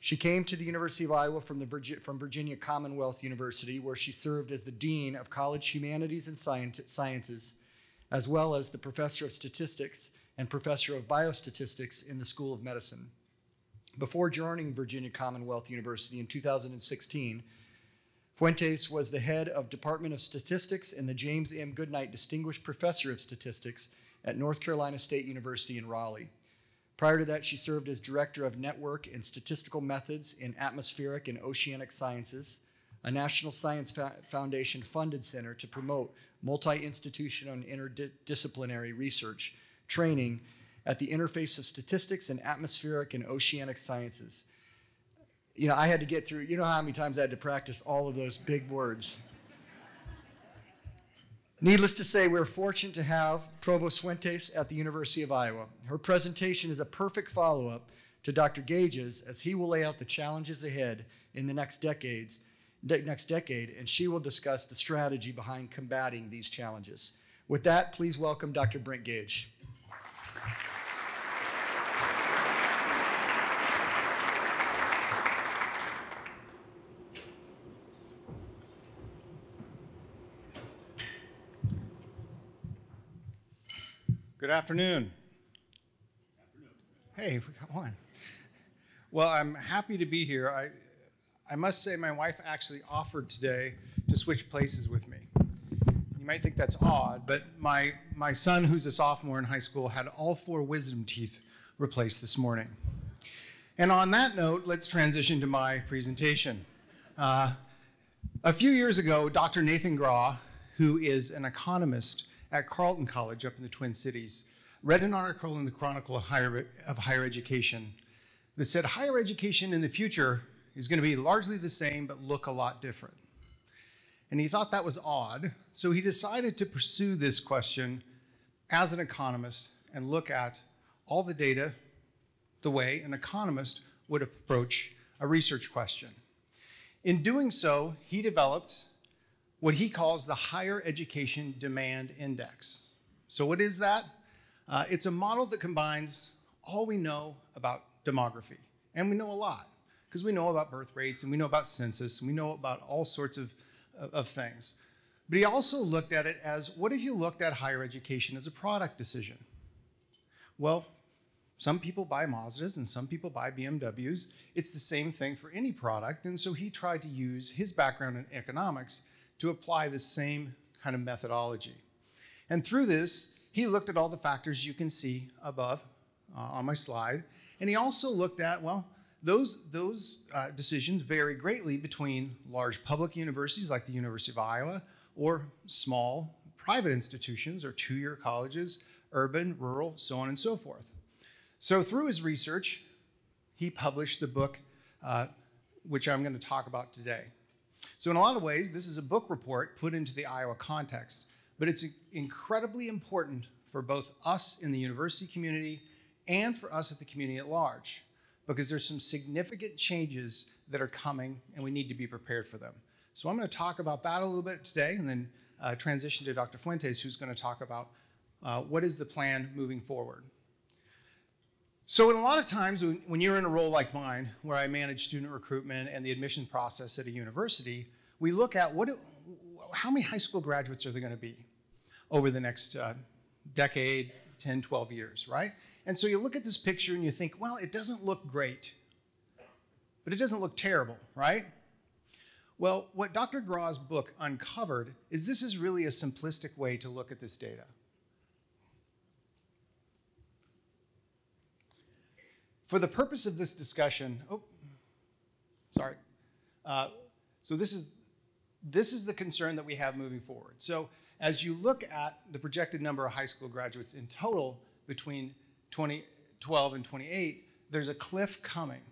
She came to the University of Iowa from Virginia Commonwealth University, where she served as the Dean of College Humanities and Sciences, as well as the Professor of Statistics and Professor of Biostatistics in the School of Medicine. Before joining Virginia Commonwealth University in 2016, Fuentes was the head of Department of Statistics and the James M. Goodnight Distinguished Professor of Statistics at North Carolina State University in Raleigh. Prior to that, she served as Director of Network and Statistical Methods in Atmospheric and Oceanic Sciences, a National Science Foundation funded center to promote multi-institutional and interdisciplinary research training at the interface of statistics and atmospheric and oceanic sciences. You know, I had to get through, you know how many times I had to practice all of those big words. Needless to say, we're fortunate to have Provost Fuentes at the University of Iowa. Her presentation is a perfect follow-up to Dr. Gage's, as he will lay out the challenges ahead in the next decade, and she will discuss the strategy behind combating these challenges. With that, please welcome Dr. Brent Gage. Good afternoon. Hey, come on. Well, I'm happy to be here. I must say my wife actually offered today to switch places with me. You might think that's odd, but my son, who's a sophomore in high school, had all 4 wisdom teeth replaced this morning. And on that note, let's transition to my presentation. A few years ago, Dr. Nathan Graw, who is an economist at Carleton College up in the Twin Cities, read an article in the Chronicle of Higher Education that said higher education in the future is going to be largely the same but look a lot different. And he thought that was odd, so he decided to pursue this question as an economist and look at all the data the way an economist would approach a research question. In doing so, he developed what he calls the Higher Education Demand Index. So what is that? It's a model that combines all we know about demography, and we know a lot, because we know about birth rates, and we know about census, and we know about all sorts of things. But he also looked at it as, what if you looked at higher education as a product decision? Well, some people buy Mazdas and some people buy BMWs. It's the same thing for any product, and so he tried to use his background in economics to apply the same kind of methodology. And through this, he looked at all the factors you can see above on my slide, and he also looked at, well, those decisions vary greatly between large public universities like the University of Iowa or small private institutions or 2-year colleges, urban, rural, so on and so forth. So through his research, he published the book, which I'm going to talk about today. So in a lot of ways, this is a book report put into the Iowa context, but it's incredibly important for both us in the university community and for us at the community at large, because there's some significant changes that are coming and we need to be prepared for them. So I'm going to talk about that a little bit today and then transition to Dr. Fuentes, who's going to talk about what is the plan moving forward. So in a lot of times when you're in a role like mine, where I manage student recruitment and the admission process at a university, we look at how many high school graduates are there going to be over the next decade, 10, 12 years, right? And so you look at this picture and you think, well, it doesn't look great, but it doesn't look terrible, right? Well, what Dr. Grau's book uncovered is this is really a simplistic way to look at this data. For the purpose of this discussion, so this is the concern that we have moving forward. So as you look at the projected number of high school graduates in total between 2012 and 28, there's a cliff coming.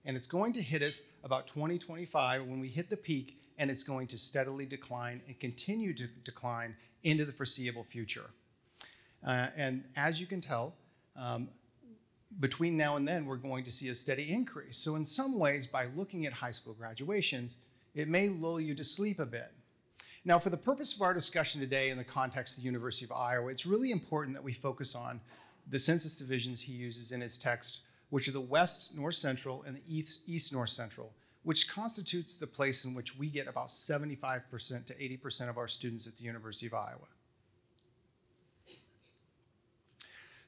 And it's going to hit us about 2025 when we hit the peak, and it's going to steadily decline and continue to decline into the foreseeable future. And as you can tell, between now and then, we're going to see a steady increase. So in some ways, by looking at high school graduations, it may lull you to sleep a bit. Now, for the purpose of our discussion today in the context of the University of Iowa, it's really important that we focus on the census divisions he uses in his text, which are the West North Central and the East North Central, which constitutes the place in which we get about 75% to 80% of our students at the University of Iowa.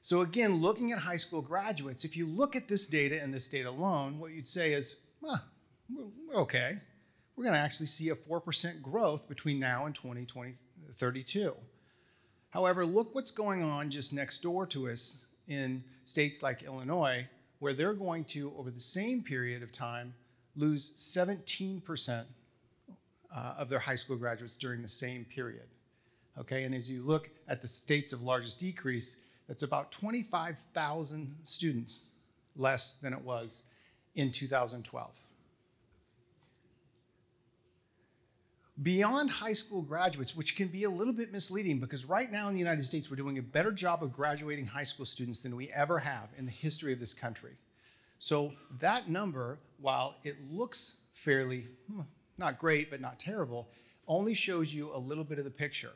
So again, looking at high school graduates, if you look at this data and this data alone, what you'd say is, well, we're okay. We're going to actually see a 4% growth between now and 2032. However, look what's going on just next door to us in states like Illinois, where they're going to, over the same period of time, lose 17% of their high school graduates during the same period. Okay, and as you look at the states of largest decrease, that's about 25,000 students less than it was in 2012. Beyond high school graduates, which can be a little bit misleading because right now in the United States, we're doing a better job of graduating high school students than we ever have in the history of this country. So that number, while it looks fairly, not great, but not terrible, only shows you a little bit of the picture.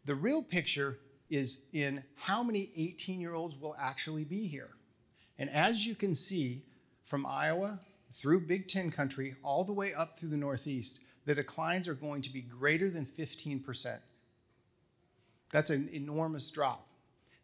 The real picture is in how many 18-year-olds will actually be here. And as you can see, from Iowa through Big Ten country, all the way up through the Northeast, the declines are going to be greater than 15%. That's an enormous drop.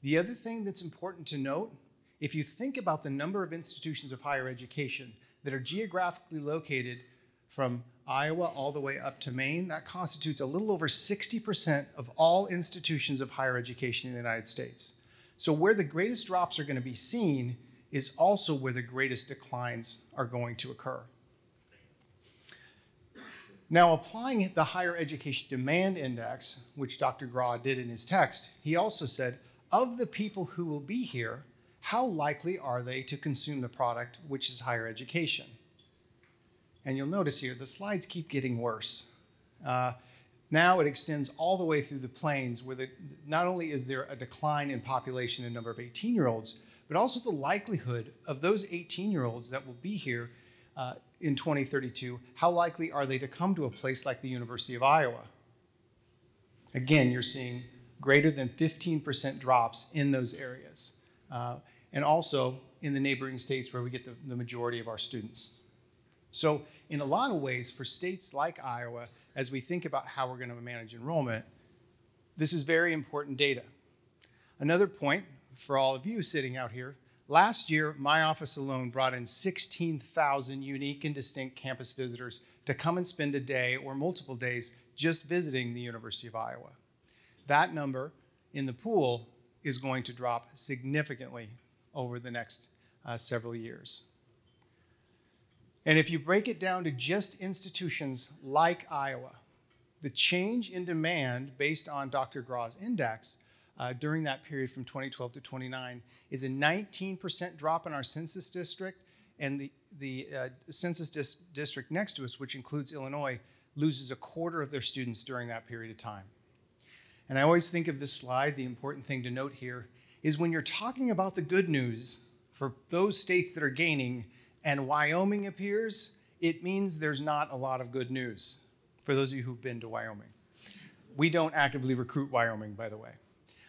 The other thing that's important to note, if you think about the number of institutions of higher education that are geographically located from Iowa all the way up to Maine, that constitutes a little over 60% of all institutions of higher education in the United States. So where the greatest drops are going to be seen is also where the greatest declines are going to occur. Now, applying the Higher Education Demand Index, which Dr. Grau did in his text, he also said, of the people who will be here, how likely are they to consume the product, which is higher education? And you'll notice here, the slides keep getting worse. Now it extends all the way through the plains, where not only is there a decline in population and number of 18-year-olds, but also the likelihood of those 18-year-olds that will be here in 2032, how likely are they to come to a place like the University of Iowa? Again, you're seeing greater than 15% drops in those areas. And also in the neighboring states where we get the majority of our students. So in a lot of ways, for states like Iowa, as we think about how we're going to manage enrollment, this is very important data. Another point for all of you sitting out here, last year, my office alone brought in 16,000 unique and distinct campus visitors to come and spend a day or multiple days just visiting the University of Iowa. That number in the pool is going to drop significantly over the next several years. And if you break it down to just institutions like Iowa, the change in demand based on Dr. Grau's index during that period from 2012 to 29 is a 19% drop in our census district, and the census district next to us, which includes Illinois, loses a quarter of their students during that period of time. And I always think of this slide, the important thing to note here is when you're talking about the good news for those states that are gaining and Wyoming appears, it means there's not a lot of good news for those of you who've been to Wyoming. We don't actively recruit Wyoming, by the way.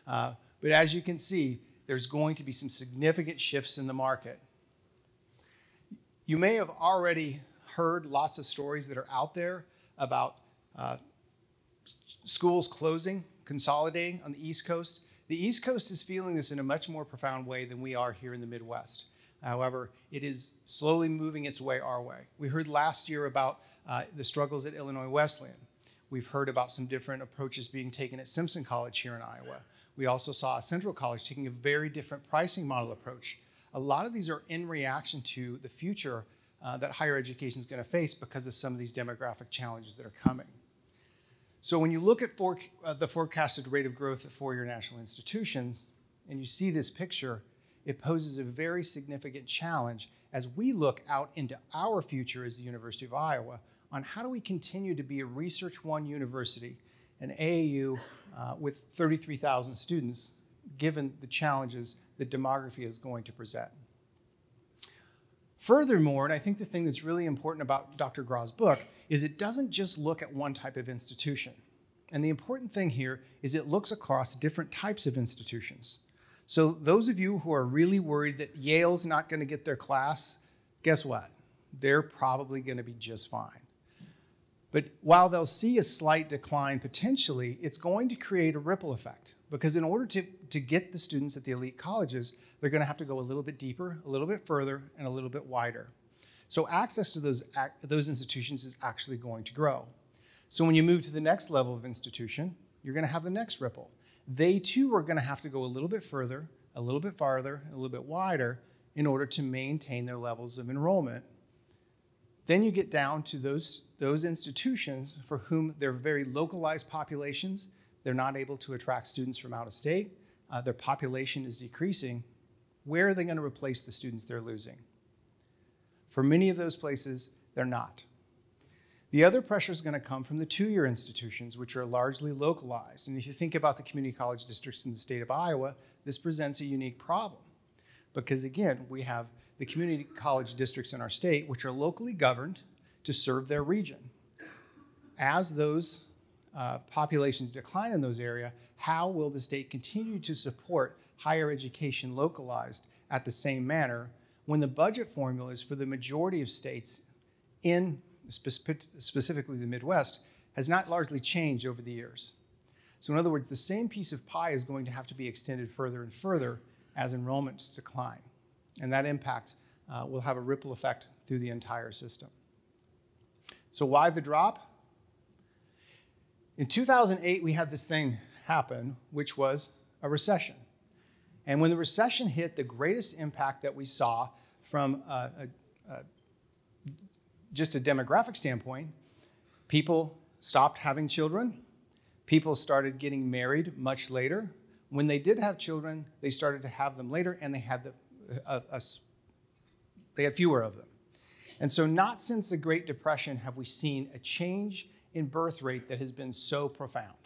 But as you can see, there's going to be some significant shifts in the market. You may have already heard lots of stories that are out there about schools closing, consolidating on the East Coast. The East Coast is feeling this in a much more profound way than we are here in the Midwest. However, it is slowly moving its way our way. We heard last year about the struggles at Illinois Wesleyan. We've heard about some different approaches being taken at Simpson College here in Iowa. We also saw Central College taking a very different pricing model approach. A lot of these are in reaction to the future that higher education is going to face because of some of these demographic challenges that are coming. So when you look at the forecasted rate of growth at four-year national institutions, and you see this picture, it poses a very significant challenge as we look out into our future as the University of Iowa on how do we continue to be a Research One university, an AAU with 33,000 students, given the challenges that demography is going to present. Furthermore, and I think the thing that's really important about Dr. Grau's book is it doesn't just look at one type of institution. And the important thing here is it looks across different types of institutions. So those of you who are really worried that Yale's not going to get their class, guess what? They're probably going to be just fine. But while they'll see a slight decline potentially, it's going to create a ripple effect because in order to get the students at the elite colleges, they're going to have to go a little bit deeper, a little bit further, and a little bit wider. So access to those institutions is actually going to grow. So when you move to the next level of institution, you're going to have the next ripple. They too are going to have to go a little bit further, a little bit farther, a little bit wider in order to maintain their levels of enrollment. Then you get down to those institutions for whom they're very localized populations. They're not able to attract students from out of state. Their population is decreasing. Where are they going to replace the students they're losing? For many of those places, they're not. The other pressure is going to come from the two-year institutions, which are largely localized. And if you think about the community college districts in the state of Iowa, this presents a unique problem. Because again, we have the community college districts in our state, which are locally governed to serve their region. As those populations decline in those areas, how will the state continue to support higher education localized at the same manner when the budget formulas for the majority of states in specifically the Midwest has not largely changed over the years? So in other words, the same piece of pie is going to have to be extended further and further as enrollments decline. And that impact will have a ripple effect through the entire system. So why the drop? In 2008, we had this thing happen, which was a recession. And when the recession hit, the greatest impact that we saw from just a demographic standpoint, people stopped having children. People started getting married much later. When they did have children, they started to have them later, and they had fewer of them. And so not since the Great Depression have we seen a change in birth rate that has been so profound.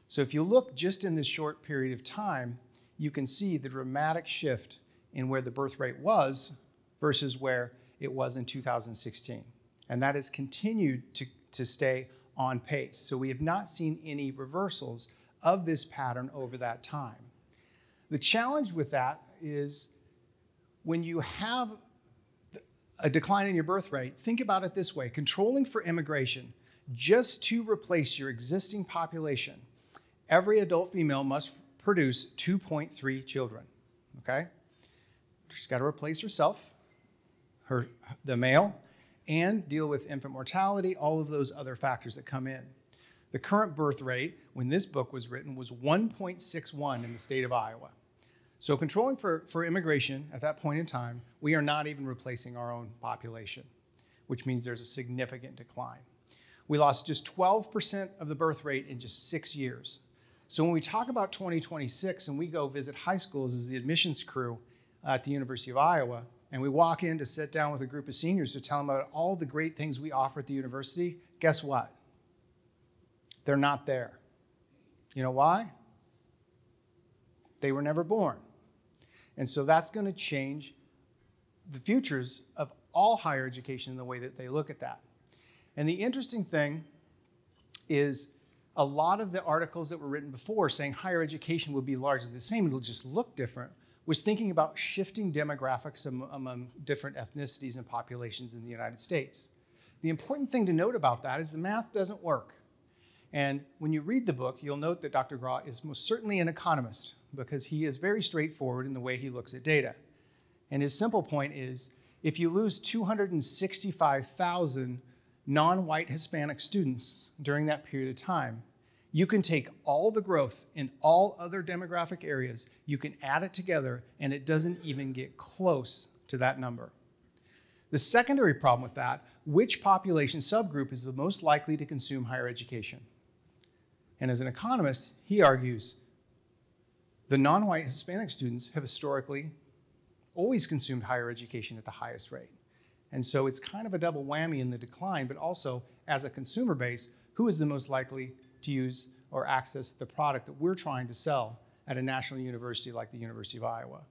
So if you look just in this short period of time, you can see the dramatic shift in where the birth rate was versus where it was in 2016. And that has continued to stay on pace. So we have not seen any reversals of this pattern over that time. The challenge with that is when you have a decline in your birth rate, think about it this way: controlling for immigration just to replace your existing population, every adult female must produce 2.3 children, okay? She's got to replace herself, the male, and deal with infant mortality, all of those other factors that come in. The current birth rate, when this book was written, was 1.61 in the state of Iowa. So controlling for immigration at that point in time, we are not even replacing our own population, which means there's a significant decline. We lost just 12% of the birth rate in just 6 years. So when we talk about 2026 and we go visit high schools as the admissions crew at the University of Iowa, and we walk in to sit down with a group of seniors to tell them about all the great things we offer at the university, guess what? They're not there. You know why? They were never born. And so that's going to change the futures of all higher education in the way that they look at that. And the interesting thing is a lot of the articles that were written before saying higher education would be largely the same, it'll just look different, was thinking about shifting demographics among different ethnicities and populations in the United States. The important thing to note about that is the math doesn't work. And when you read the book, you'll note that Dr. Grau is most certainly an economist because he is very straightforward in the way he looks at data. And his simple point is, if you lose 265,000 non-white Hispanic students during that period of time, you can take all the growth in all other demographic areas, you can add it together, and it doesn't even get close to that number. The secondary problem with that, which population subgroup is the most likely to consume higher education? And as an economist, he argues the non-white Hispanic students have historically always consumed higher education at the highest rate. And so it's kind of a double whammy in the decline, but also as a consumer base, who is the most likely to use or access the product that we're trying to sell at a national university like the University of Iowa?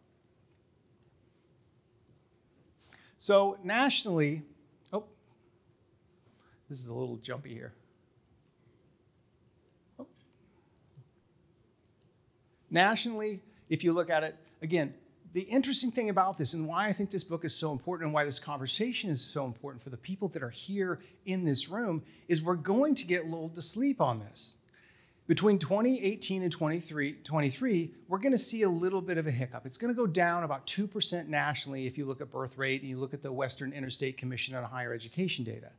So nationally, oh, this is a little jumpy here. Oh. Nationally, if you look at it, again, the interesting thing about this and why I think this book is so important and why this conversation is so important for the people that are here in this room is we're going to get lulled to sleep on this. Between 2018 and 23, we're going to see a little bit of a hiccup. It's going to go down about 2% nationally if you look at birth rate and you look at the Western Interstate Commission on Higher Education data.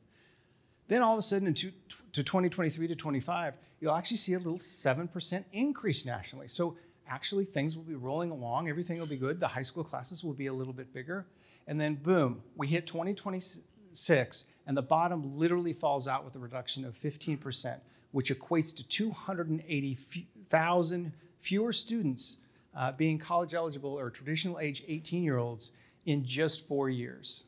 Then all of a sudden to 2023 to 25, you'll actually see a little 7% increase nationally. So actually things will be rolling along, everything will be good, the high school classes will be a little bit bigger, and then boom, we hit 2026 and the bottom literally falls out with a reduction of 15%, which equates to 280,000 fewer students being college eligible or traditional age 18-year-olds in just 4 years.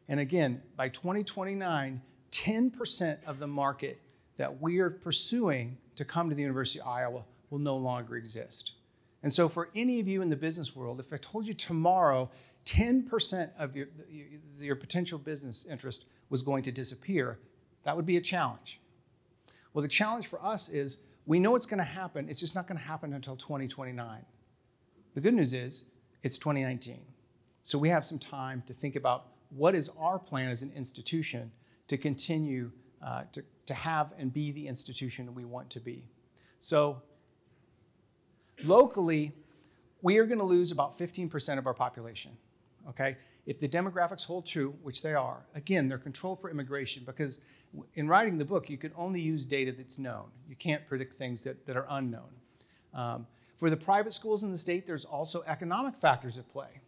And again, by 2029, 10% of the market that we are pursuing to come to the University of Iowa will no longer exist. And so for any of you in the business world, if I told you tomorrow 10% of your potential business interest was going to disappear, that would be a challenge. Well, the challenge for us is we know it's going to happen. It's just not going to happen until 2029. The good news is it's 2019. So we have some time to think about what is our plan as an institution to continue to have and be the institution that we want to be. So locally, we are going to lose about 15% of our population, okay? If the demographics hold true, which they are, again, they're controlled for immigration because in writing the book, you can only use data that's known. You can't predict things that are unknown. For the private schools in the state, there's also economic factors at play.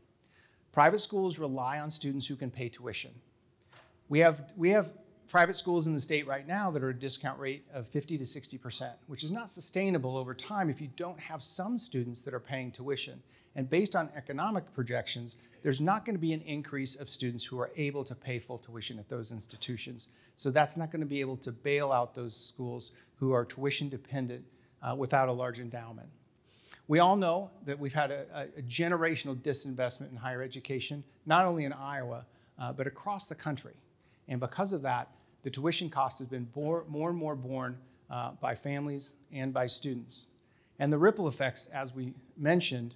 Private schools rely on students who can pay tuition. We have private schools in the state right now that are a discount rate of 50 to 60%, which is not sustainable over time if you don't have some students that are paying tuition. And based on economic projections, there's not going to be an increase of students who are able to pay full tuition at those institutions. So that's not going to be able to bail out those schools who are tuition dependent without a large endowment. We all know that we've had a generational disinvestment in higher education, not only in Iowa, but across the country. And because of that, the tuition cost has been more and more borne by families and by students. And the ripple effects, as we mentioned,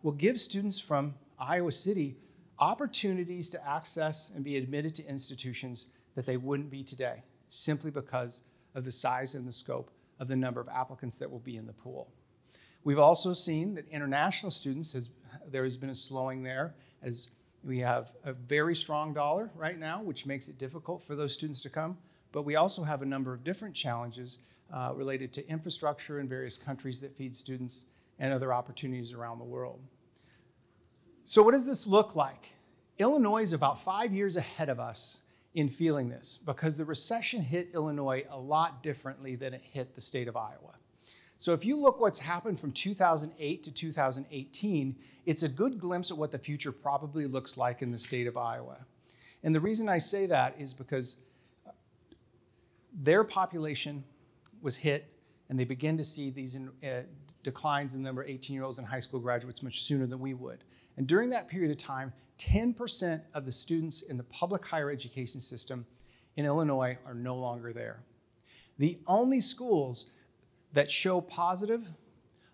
will give students from Iowa City opportunities to access and be admitted to institutions that they wouldn't be today, simply because of the size and the scope of the number of applicants that will be in the pool. We've also seen that international students, there has been a slowing there as we have a very strong dollar right now, which makes it difficult for those students to come. But we also have a number of different challenges related to infrastructure in various countries that feed students and other opportunities around the world. So what does this look like? Illinois is about 5 years ahead of us in feeling this because the recession hit Illinois a lot differently than it hit the state of Iowa. So if you look what's happened from 2008 to 2018, it's a good glimpse at what the future probably looks like in the state of Iowa. And the reason I say that is because their population was hit and they begin to see these declines in the number of 18-year-olds and high school graduates much sooner than we would. And during that period of time, 10% of the students in the public higher education system in Illinois are no longer there. The only schools that show positive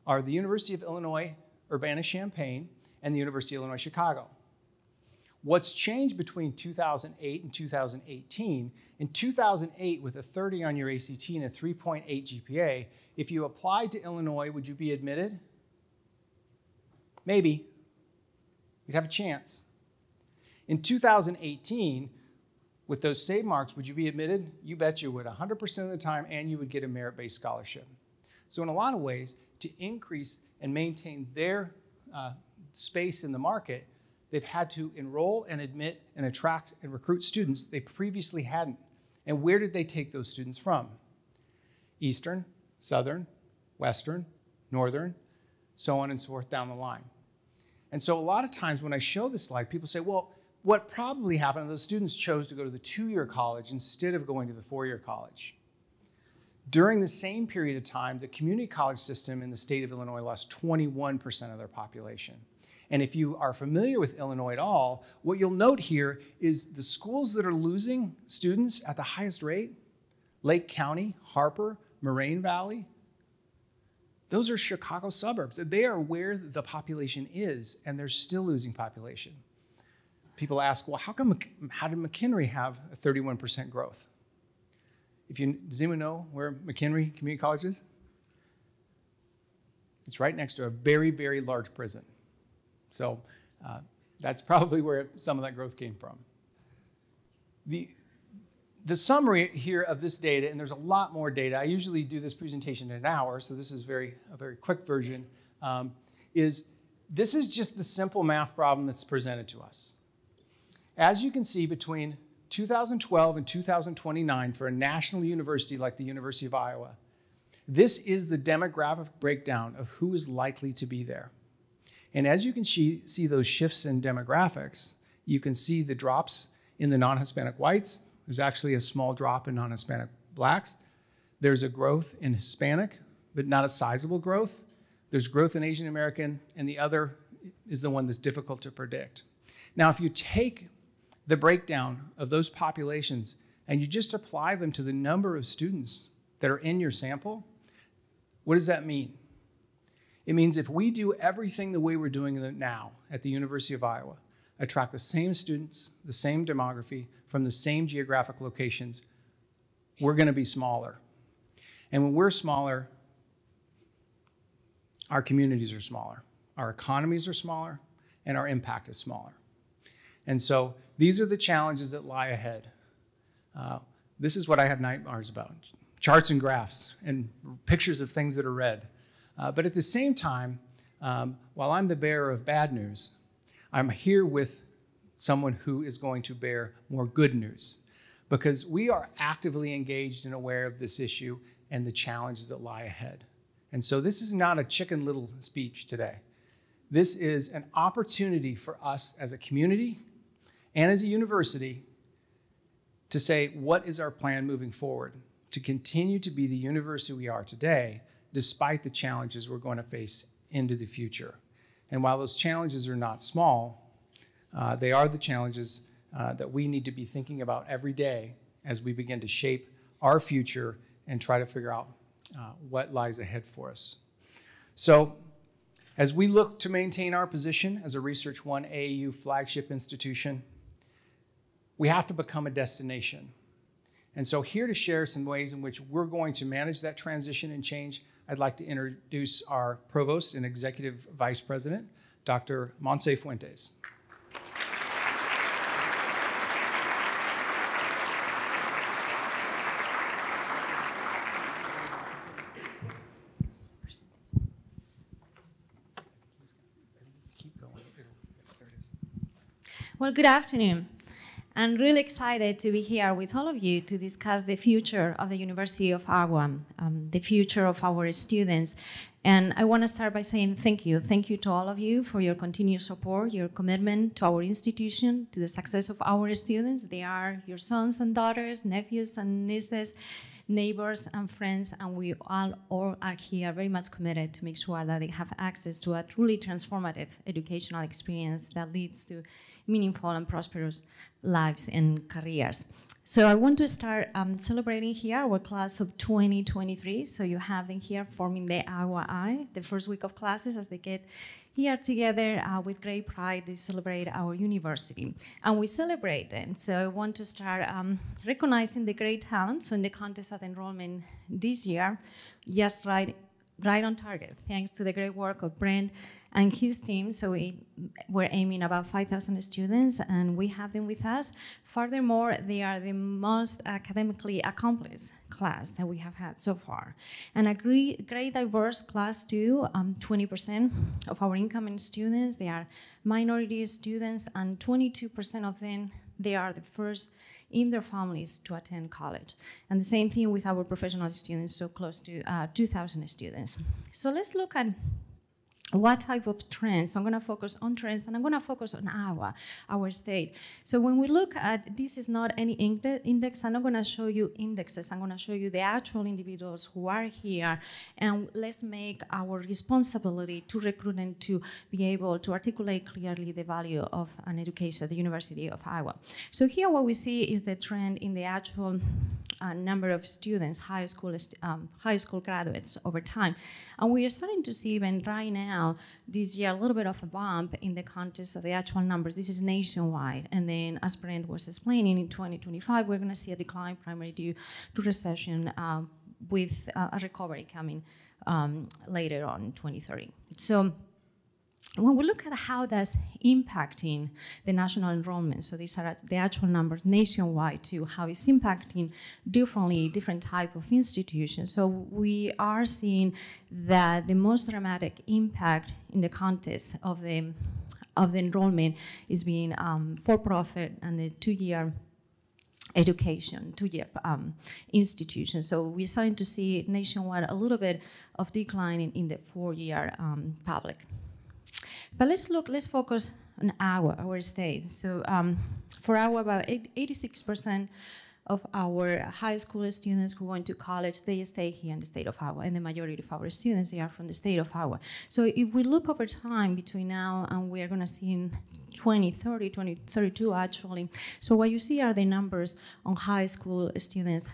are the University of Illinois Urbana-Champaign and the University of Illinois Chicago. What's changed between 2008 and 2018, in 2008 with a 30 on your ACT and a 3.8 GPA, if you applied to Illinois, would you be admitted? Maybe. You'd have a chance. In 2018, with those same marks, would you be admitted? You bet you would, 100% of the time, and you would get a merit-based scholarship. So in a lot of ways, to increase and maintain their space in the market, they've had to enroll and admit and attract and recruit students they previously hadn't. And where did they take those students from? Eastern, Southern, Western, Northern, so on and so forth down the line. And so a lot of times when I show this slide, people say, well, what probably happened, those students chose to go to the 2-year college instead of going to the 4-year college. During the same period of time, the community college system in the state of Illinois lost 21% of their population. And if you are familiar with Illinois at all, what you'll note here is the schools that are losing students at the highest rate, Lake County, Harper, Moraine Valley, those are Chicago suburbs. They are where the population is, and they're still losing population. People ask, well, how did McHenry have a 31% growth? Does anyone know where McHenry Community College is? It's right next to a very, very large prison. So that's probably where some of that growth came from. The summary here of this data, and there's a lot more data, I usually do this presentation in an hour, so this is a very quick version, is this is just the simple math problem that's presented to us. As you can see, between 2012 and 2029 for a national university like the University of Iowa, this is the demographic breakdown of who is likely to be there. And as you can see those shifts in demographics, you can see the drops in the non-Hispanic whites. There's actually a small drop in non-Hispanic blacks. There's a growth in Hispanic, but not a sizable growth. There's growth in Asian American, and the other is the one that's difficult to predict. Now, if you take the breakdown of those populations and you just apply them to the number of students that are in your sample, what does that mean? It means if we do everything the way we're doing it now at the University of Iowa, attract the same students, the same demography, from the same geographic locations, we're going to be smaller. And when we're smaller, our communities are smaller, our economies are smaller, and our impact is smaller. And so these are the challenges that lie ahead. This is what I have nightmares about, charts and graphs and pictures of things that are red. But at the same time, while I'm the bearer of bad news, I'm here with someone who is going to bear more good news, because we are actively engaged and aware of this issue and the challenges that lie ahead. And so this is not a Chicken Little speech today. This is an opportunity for us as a community and as a university to say, what is our plan moving forward to continue to be the university we are today, despite the challenges we're going to face into the future. And while those challenges are not small, they are the challenges that we need to be thinking about every day as we begin to shape our future and try to figure out what lies ahead for us. So as we look to maintain our position as a Research One AAU flagship institution, we have to become a destination. And so here to share some ways in which we're going to manage that transition and change, I'd like to introduce our Provost and Executive Vice President, Dr. Montse Fuentes. Well, good afternoon. I'm really excited to be here with all of you to discuss the future of the University of Iowa, the future of our students. And I want to start by saying thank you. Thank you to all of you for your continued support, your commitment to our institution, to the success of our students. They are your sons and daughters, nephews and nieces, neighbors and friends, and we all are here very much committed to make sure that they have access to a truly transformative educational experience that leads to meaningful and prosperous lives and careers. So I want to start celebrating here our class of 2023. So you have them here forming the Agua I, the first week of classes as they get here together with great pride. They celebrate our university and we celebrate them. So I want to start recognizing the great talents in the contest of enrollment this year, just right on target, thanks to the great work of Brent and his team. So we're aiming about 5,000 students and we have them with us. Furthermore, they are the most academically accomplished class that we have had so far. And a great diverse class too, 20% of our incoming students, they are minority students, and 22% of them, they are the first in their families to attend college. And the same thing with our professional students, so close to 2,000 students. So let's look at what type of trends. I'm gonna focus on trends and I'm gonna focus on our state. So when we look at, this is not any index, I'm not gonna show you indexes, I'm gonna show you the actual individuals who are here, and let's make our responsibility to recruit and to be able to articulate clearly the value of an education at the University of Iowa. So here what we see is the trend in the actual number of students, high school graduates over time. And we are starting to see even right now, this year, a little bit of a bump in the context of the actual numbers. This is nationwide. And then, as Brent was explaining, in 2025, we're going to see a decline primarily due to recession with a recovery coming later on in 2030. So when we look at how that's impacting the national enrollment, so these are the actual numbers nationwide too, how it's impacting differently different type of institutions. So we are seeing that the most dramatic impact in the context of the enrollment is being for-profit and the two-year education, two-year institution. So we're starting to see nationwide a little bit of decline in the four-year public. But let's focus on our state. So for about 86% of our high school students who went to college, they stay here in the state of Iowa, and the majority of our students, they are from the state of Iowa. So if we look over time between now and we are gonna see in 2030, 2032 actually. So what you see are the numbers on high school students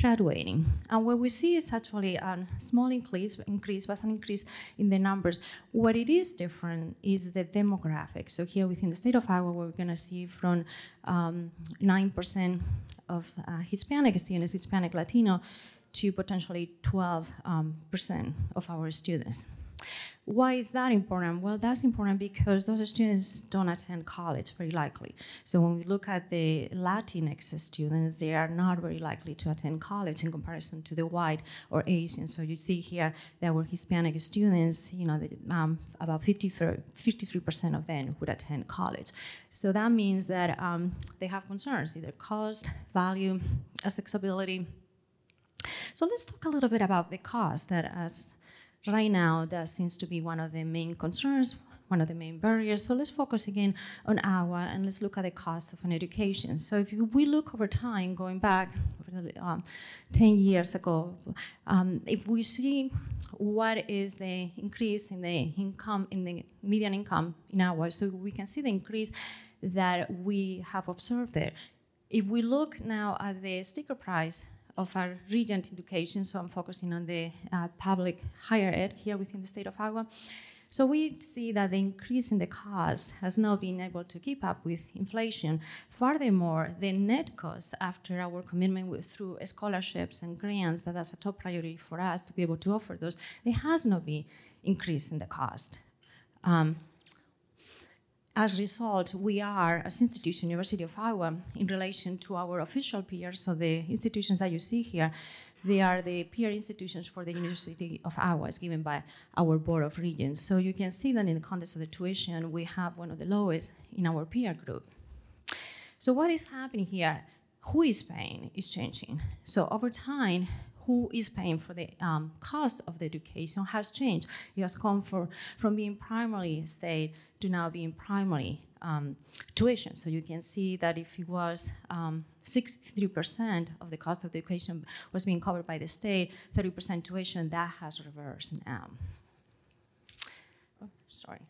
graduating. And what we see is actually a small increase, but an increase in the numbers. What it is different is the demographics. So here within the state of Iowa, we're gonna see from 9% of Hispanic students, Hispanic Latino, to potentially 12% of our students. Why is that important? Well, that's important because those students don't attend college very likely. So when we look at the Latinx students, they are not very likely to attend college in comparison to the white or Asian. So you see here that were Hispanic students, you know, about 53% of them would attend college. So that means that they have concerns, either cost, value, accessibility. So let's talk a little bit about the cost that right now, that seems to be one of the main concerns, one of the main barriers. So let's focus again on Iowa and let's look at the cost of an education. So if we look over time, going back 10 years ago, if we see what is the increase in the income, in the median income in Iowa, so we can see the increase that we have observed there. If we look now at the sticker price of our regent education, so I'm focusing on the public higher ed here within the state of Iowa. So we see that the increase in the cost has not been able to keep up with inflation. Furthermore, the net cost after our commitment through scholarships and grants, that's a top priority for us to be able to offer those, there has not been increase in the cost. As a result, we are, as institution, University of Iowa, in relation to our official peers, so the institutions that you see here, they are the peer institutions for the University of Iowa, as given by our Board of Regents. So you can see that in the context of the tuition, we have one of the lowest in our peer group. So what is happening here? Who is paying is changing. So over time, who is paying for the cost of the education has changed. It has come from being primarily state to now being primary tuition. So you can see that if it was 63% of the cost of the education was being covered by the state, 30% tuition, that has reversed now. Oh, sorry.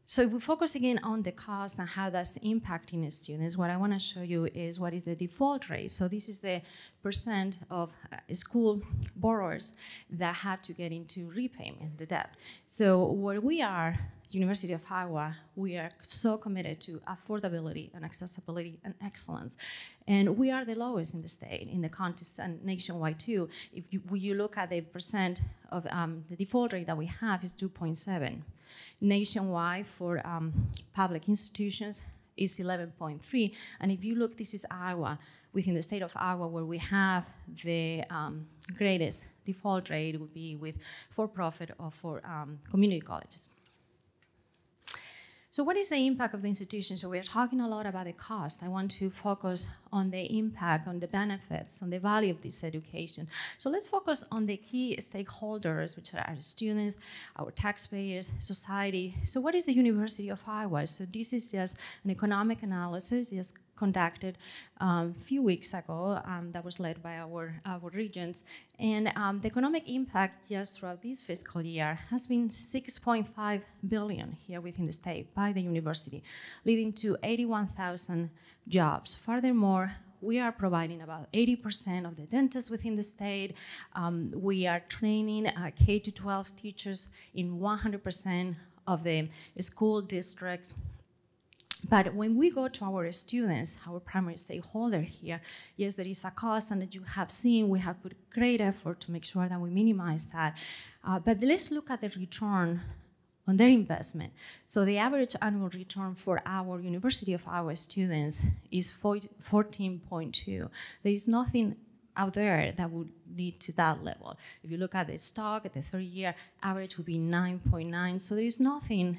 So if we focus again on the cost and how that's impacting students, what I want to show you is what is the default rate. So this is the percent of school borrowers that had to get into repayment, the debt. So where we are, University of Iowa, we are so committed to affordability and accessibility and excellence. And we are the lowest in the state, in the context and nationwide too. If you look at the percent of the default rate that we have is 2.7. Nationwide for public institutions is 11.3. And if you look, this is Iowa, within the state of Iowa, where we have the greatest default rate would be with for-profit or for community colleges. So what is the impact of the institution? So we're talking a lot about the cost. I want to focus on the impact, on the benefits, on the value of this education. So let's focus on the key stakeholders, which are our students, our taxpayers, society. So what is the University of Iowa? So this is just an economic analysis, just conducted a few weeks ago that was led by our regents. And the economic impact just throughout this fiscal year has been $6.5 billion here within the state by the university, leading to 81,000 jobs. Furthermore, we are providing about 80% of the dentists within the state. We are training K-12 teachers in 100% of the school districts. But when we go to our students, our primary stakeholder here, yes, there is a cost, and that you have seen, we have put great effort to make sure that we minimize that. But let's look at the return on their investment. So the average annual return for our University of Iowa students is 14.2. There is nothing out there that would lead to that level. If you look at the stock, at the 30-year average would be 9.9. So there is nothing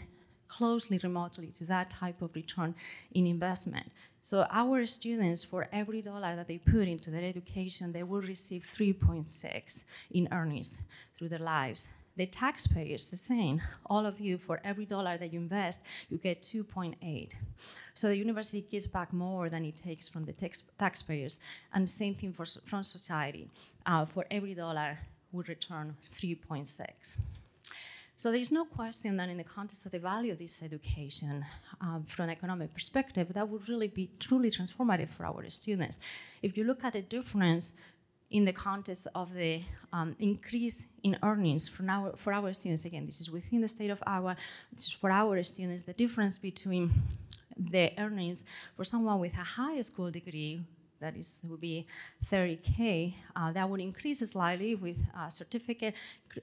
closely remotely to that type of return in investment. So our students, for every dollar that they put into their education, they will receive 3.6 in earnings through their lives. The taxpayers, the same. All of you, for every dollar that you invest, you get 2.8. So the university gives back more than it takes from the taxpayers. And the same thing from society. For every dollar, we return 3.6. So there is no question that in the context of the value of this education, from an economic perspective, that would really be truly transformative for our students. If you look at the difference in the context of the increase in earnings for our students, again, this is within the state of Iowa, this is for our students, the difference between the earnings for someone with a high school degree, that is, would be 30K, that would increase slightly with a certificate,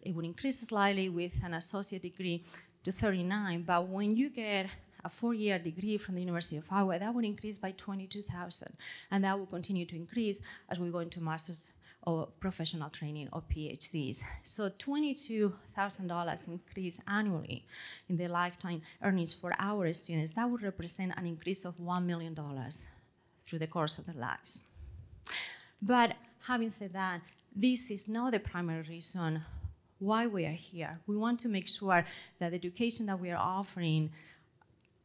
it would increase slightly with an associate degree to 39, but when you get a 4-year degree from the University of Iowa, that would increase by 22,000, and that will continue to increase as we go into master's or professional training or PhDs. So $22,000 increase annually in the lifetime earnings for our students, that would represent an increase of $1 million through the course of their lives. But having said that, this is not the primary reason why we are here. We want to make sure that the education that we are offering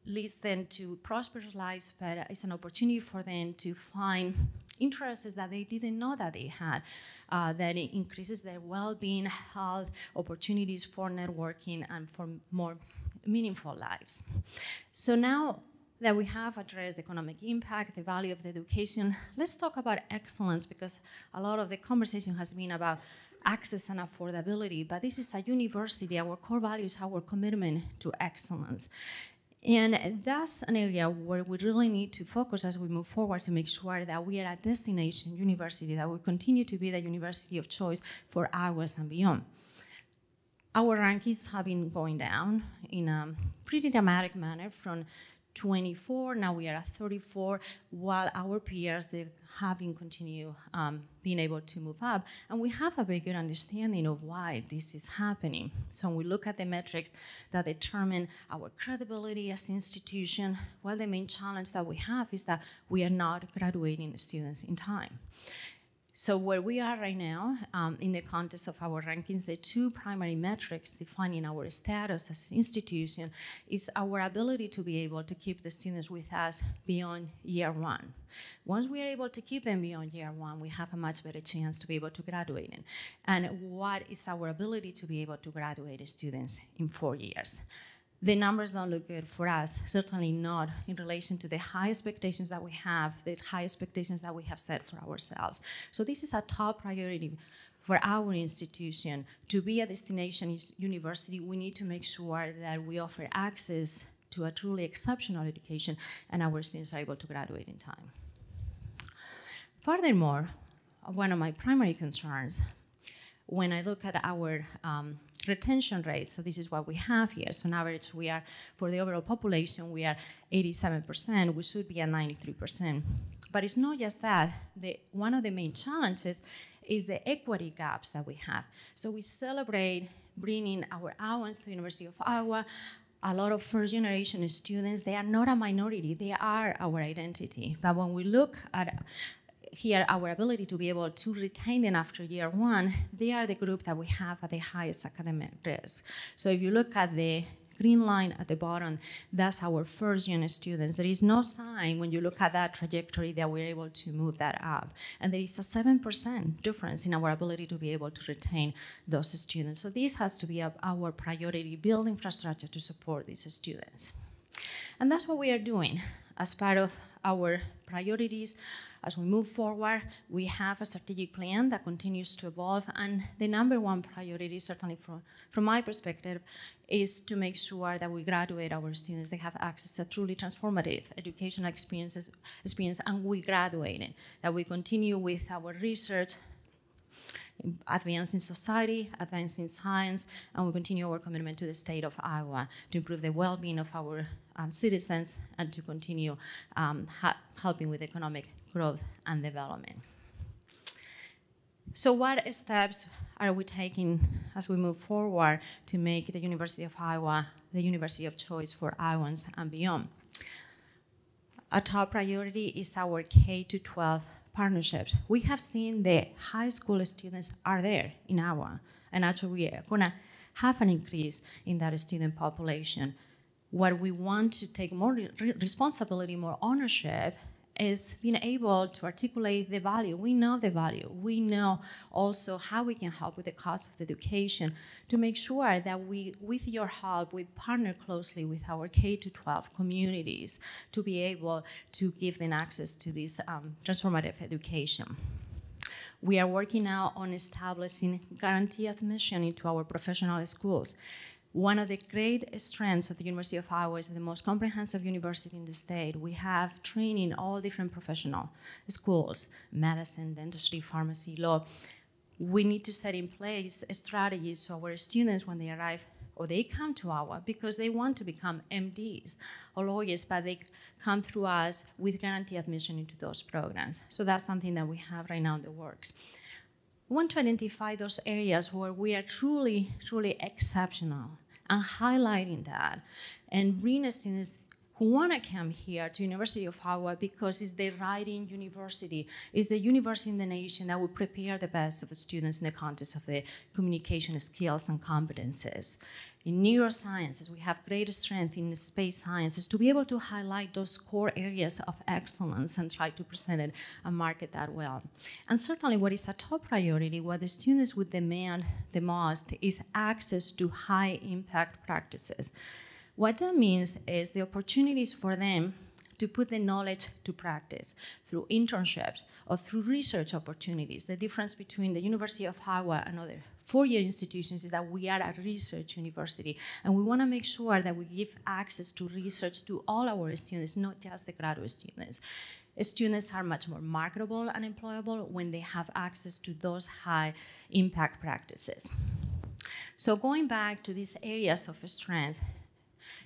leads them to prosperous lives, but it's an opportunity for them to find interests that they didn't know that they had, that it increases their well-being, health, opportunities for networking, and for more meaningful lives. So now that we have addressed economic impact, the value of the education, let's talk about excellence, because a lot of the conversation has been about access and affordability, but this is a university, our core value is our commitment to excellence. And that's an area where we really need to focus as we move forward to make sure that we are a destination university, that will continue to be the university of choice for Iowas and beyond. Our rankings have been going down in a pretty dramatic manner from 24, now we are at 34, while our peers, they have been continue being able to move up. And we have a very good understanding of why this is happening. So when we look at the metrics that determine our credibility as an institution, well, the main challenge that we have is that we are not graduating students in time. So where we are right now, in the context of our rankings, the two primary metrics defining our status as an institution is our ability to be able to keep the students with us beyond year one. Once we are able to keep them beyond year one, we have a much better chance to be able to graduate. And what is our ability to be able to graduate students in 4 years? the numbers don't look good for us, certainly not in relation to the high expectations that we have, the high expectations that we have set for ourselves. So this is a top priority for our institution. To be a destination university, we need to make sure that we offer access to a truly exceptional education and our students are able to graduate in time. Furthermore, one of my primary concerns when I look at our retention rates, so this is what we have here. So on average, we are, for the overall population, we are 87%. We should be at 93%. But it's not just that. One of the main challenges is the equity gaps that we have. So we celebrate bringing our Iowans to the University of Iowa. A lot of first-generation students, they are not a minority. They are our identity. But when we look at here, our ability to be able to retain them after year one, they are the group that we have at the highest academic risk. So if you look at the green line at the bottom, that's our first-year students. There is no sign when you look at that trajectory that we're able to move that up. And there is a 7% difference in our ability to be able to retain those students. So this has to be our priority, build infrastructure to support these students. And that's what we are doing as part of our priorities. As we move forward, we have a strategic plan that continues to evolve, and the number one priority, certainly from my perspective, is to make sure that we graduate our students. They have access to truly transformative educational experience, and we graduate, that we continue with our research, advancing society, advancing science, and we continue our commitment to the state of Iowa to improve the well-being of our citizens and to continue helping with economic growth and development. So what steps are we taking as we move forward to make the University of Iowa the university of choice for Iowans and beyond? A top priority is our K-12 partnerships. We have seen the high school students are there in Iowa, and actually we are going to have an increase in that student population. What we want to take more responsibility, more ownership, is being able to articulate the value. We know the value. We know also how we can help with the cost of education to make sure that we, with your help, we partner closely with our K-12 communities to be able to give them access to this transformative education. We are working now on establishing guaranteed admission into our professional schools. One of the great strengths of the University of Iowa is the most comprehensive university in the state. We have training in all different professional schools, medicine, dentistry, pharmacy, law. We need to set in place strategies so our students, when they arrive or they come to Iowa, because they want to become MDs or lawyers, but they come through us with guaranteed admission into those programs. So that's something that we have right now in the works. We want to identify those areas where we are truly, truly exceptional and highlighting that and bring students who want to come here to University of Iowa because it's the writing university, it's the university in the nation that will prepare the best of the students in the context of the communication skills and competences. In neurosciences, we have great strength in space sciences to be able to highlight those core areas of excellence and try to present it and market that well. And certainly what is a top priority, what the students would demand the most is access to high impact practices. What that means is the opportunities for them to put the knowledge to practice through internships or through research opportunities. The difference between the University of Iowa and other four-year institutions is that we are a research university, and we want to make sure that we give access to research to all our students, not just the graduate students. Students are much more marketable and employable when they have access to those high-impact practices. So going back to these areas of strength,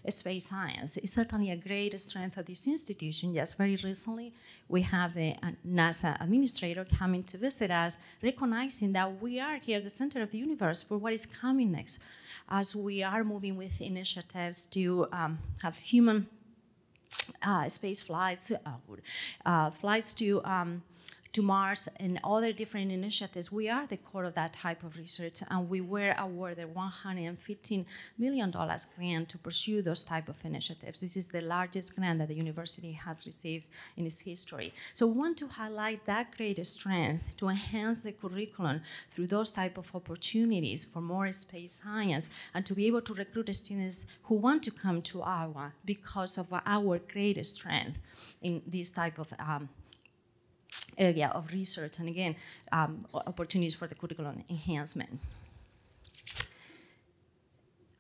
space science is certainly a great strength of this institution. Just very recently, we have the NASA administrator coming to visit us, recognizing that we are here at the center of the universe for what is coming next, as we are moving with initiatives to have human space flights, flights to to Mars and other different initiatives. We are the core of that type of research, and we were awarded $115 million grant to pursue those type of initiatives. This is the largest grant that the university has received in its history. So we want to highlight that great strength to enhance the curriculum through those type of opportunities for more space science, and to be able to recruit students who want to come to Iowa because of our great strength in this type of area of research, and again, opportunities for the curriculum enhancement.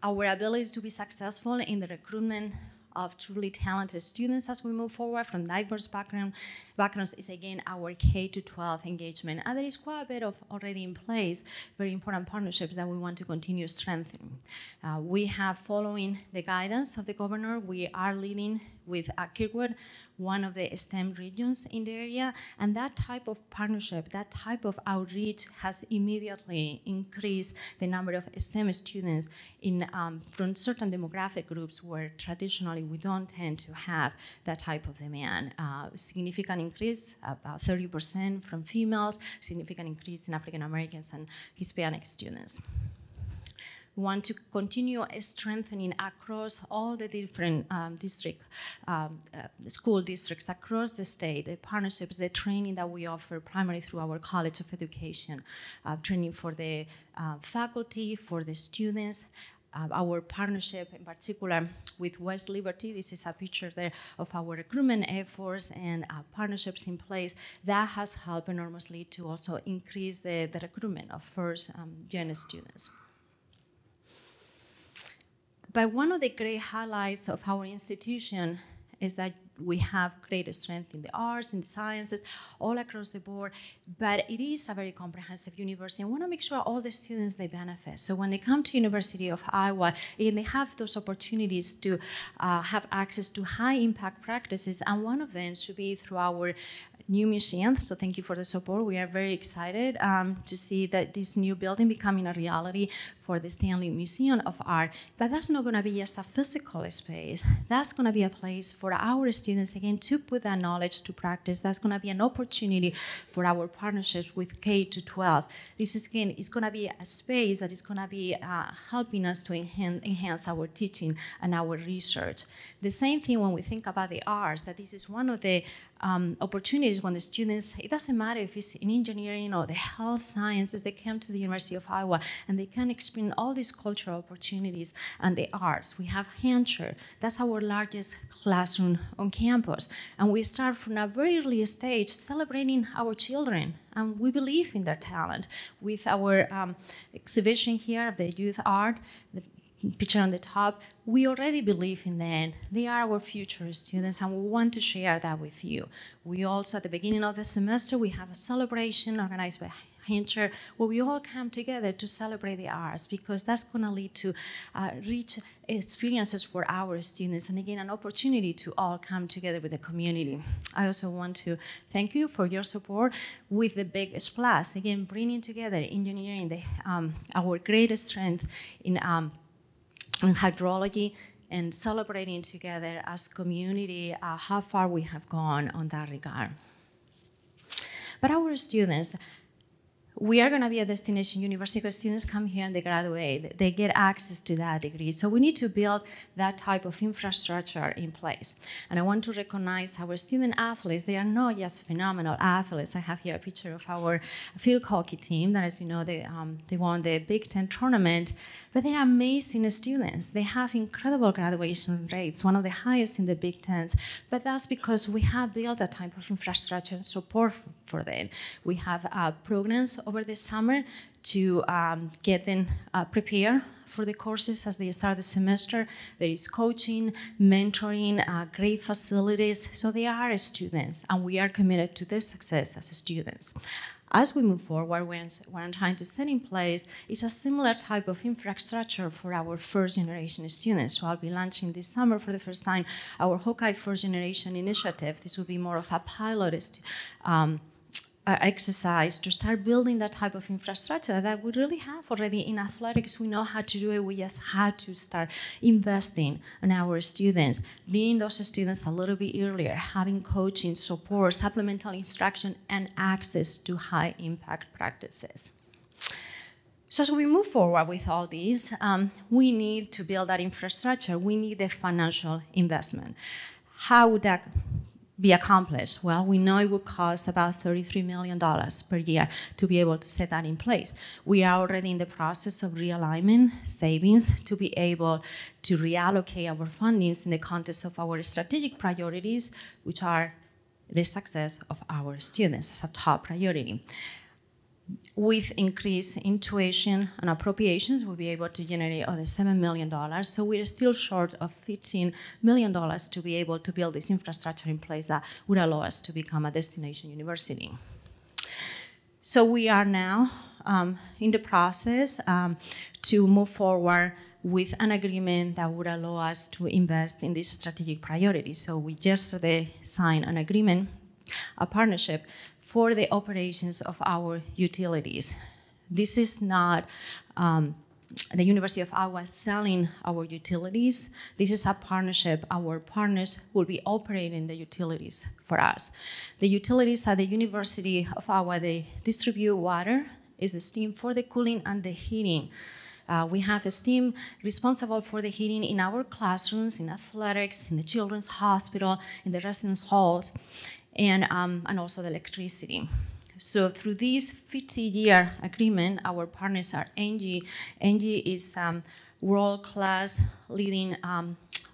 Our ability to be successful in the recruitment of truly talented students as we move forward from diverse backgrounds is again our K-12 engagement. And there is quite a bit of already in place, very important partnerships that we want to continue strengthening. We have, following the guidance of the governor, we are leading with Kirkwood, one of the STEM regions in the area, and that type of partnership, that type of outreach has immediately increased the number of STEM students in from certain demographic groups where traditionally we don't tend to have that type of demand. Significant increase, about 30% from females, significant increase in African Americans and Hispanic students. We want to continue strengthening across all the different school districts across the state, the partnerships, the training that we offer primarily through our College of Education, training for the faculty, for the students, our partnership in particular with West Liberty. This is a picture there of our recruitment efforts and partnerships in place. That has helped enormously to also increase the recruitment of first-gen students. But one of the great highlights of our institution is that we have great strength in the arts, in the sciences, all across the board, but it is a very comprehensive university. I want to make sure all the students, they benefit. So when they come to University of Iowa, and they have those opportunities to have access to high impact practices, and one of them should be through our new museum. So thank you for the support. We are very excited to see that this new building becoming a reality for the Stanley Museum of Art. But that's not going to be just a physical space. That's going to be a place for our students, again, to put that knowledge to practice. That's going to be an opportunity for our partnerships with K-12. This is, again, it's going to be a space that is going to be helping us to enhance our teaching and our research. The same thing when we think about the arts, that this is one of the opportunities when the students, it doesn't matter if it's in engineering or the health sciences, they come to the University of Iowa and they can experience all these cultural opportunities and the arts. We have Hampshire, that's our largest classroom on campus. And we start from a very early stage celebrating our children. And we believe in their talent. With our exhibition here of the youth art, the picture on the top, we already believe in them. They are our future students, and we want to share that with you. We also, at the beginning of the semester, we have a celebration organized by Hampshire, where we all come together to celebrate the arts, because that's going to lead to rich experiences for our students, and again, an opportunity to all come together with the community. I also want to thank you for your support with the big splash, again, bringing together engineering, our greatest strength in hydrology, and celebrating together as community how far we have gone on that regard. But our students, we are going to be a destination university because students come here and they graduate. They get access to that degree. So we need to build that type of infrastructure in place. And I want to recognize our student athletes. They are not just phenomenal athletes. I have here a picture of our field hockey team that, as you know, they won the Big Ten tournament. But they are amazing students. They have incredible graduation rates, one of the highest in the Big Tens. But that's because we have built a type of infrastructure and support for them. We have programs over the summer to get them prepared for the courses as they start the semester. There is coaching, mentoring, great facilities. So they are students, and we are committed to their success as students. As we move forward, what I'm trying to set in place is a similar type of infrastructure for our first-generation students. So I'll be launching this summer for the first time our Hawkeye First Generation Initiative. This will be more of a pilot exercise to start building that type of infrastructure that we really have already in athletics. We know how to do it. We just had to start investing in our students, bringing those students a little bit earlier, having coaching, support, supplemental instruction, and access to high impact practices. So as we move forward with all these, we need to build that infrastructure. We need the financial investment. How would that be accomplished? Well, we know it would cost about $33 million per year to be able to set that in place. We are already in the process of realignment savings to be able to reallocate our fundings in the context of our strategic priorities, which are the success of our students as a top priority. With increase in tuition and appropriations, we'll be able to generate other $7 million. So we're still short of $15 million to be able to build this infrastructure in place that would allow us to become a destination university. So we are now in the process to move forward with an agreement that would allow us to invest in these strategic priorities. So we just signed an agreement, a partnership for the operations of our utilities. This is not the University of Iowa selling our utilities. This is a partnership. Our partners will be operating the utilities for us. The utilities at the University of Iowa, they distribute water, is steam for the cooling and the heating. We have a steam responsible for the heating in our classrooms, in athletics, in the children's hospital, in the residence halls, and also the electricity. So through this 50-year agreement, our partners are ENGIE. ENGIE is world-class leading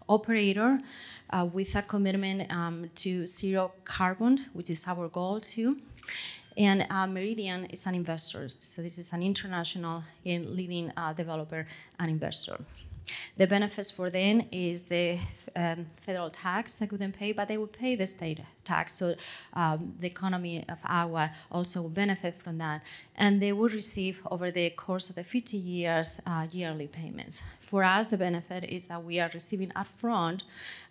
operator with a commitment to zero carbon, which is our goal too. And Meridian is an investor. So this is an international and leading developer and investor. The benefits for them is the federal tax they couldn't pay, but they would pay the state tax. So the economy of Iowa also will benefit from that. And they will receive, over the course of the 50 years, yearly payments. For us, the benefit is that we are receiving upfront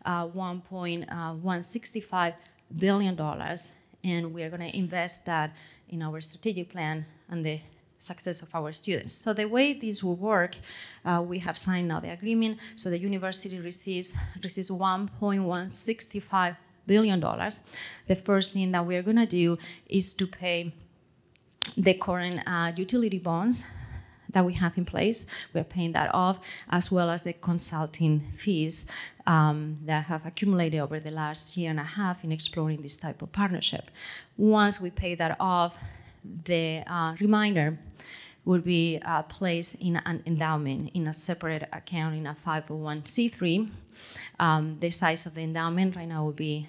$1.165 billion, and we are going to invest that in our strategic plan and the success of our students. So the way this will work, we have signed now the agreement. So the university receives $1.165 billion. The first thing that we're gonna do is to pay the current utility bonds that we have in place. We're paying that off, as well as the consulting fees that have accumulated over the last year and a half in exploring this type of partnership. Once we pay that off, the remainder would be placed in an endowment in a separate account in a 501c3. The size of the endowment right now would be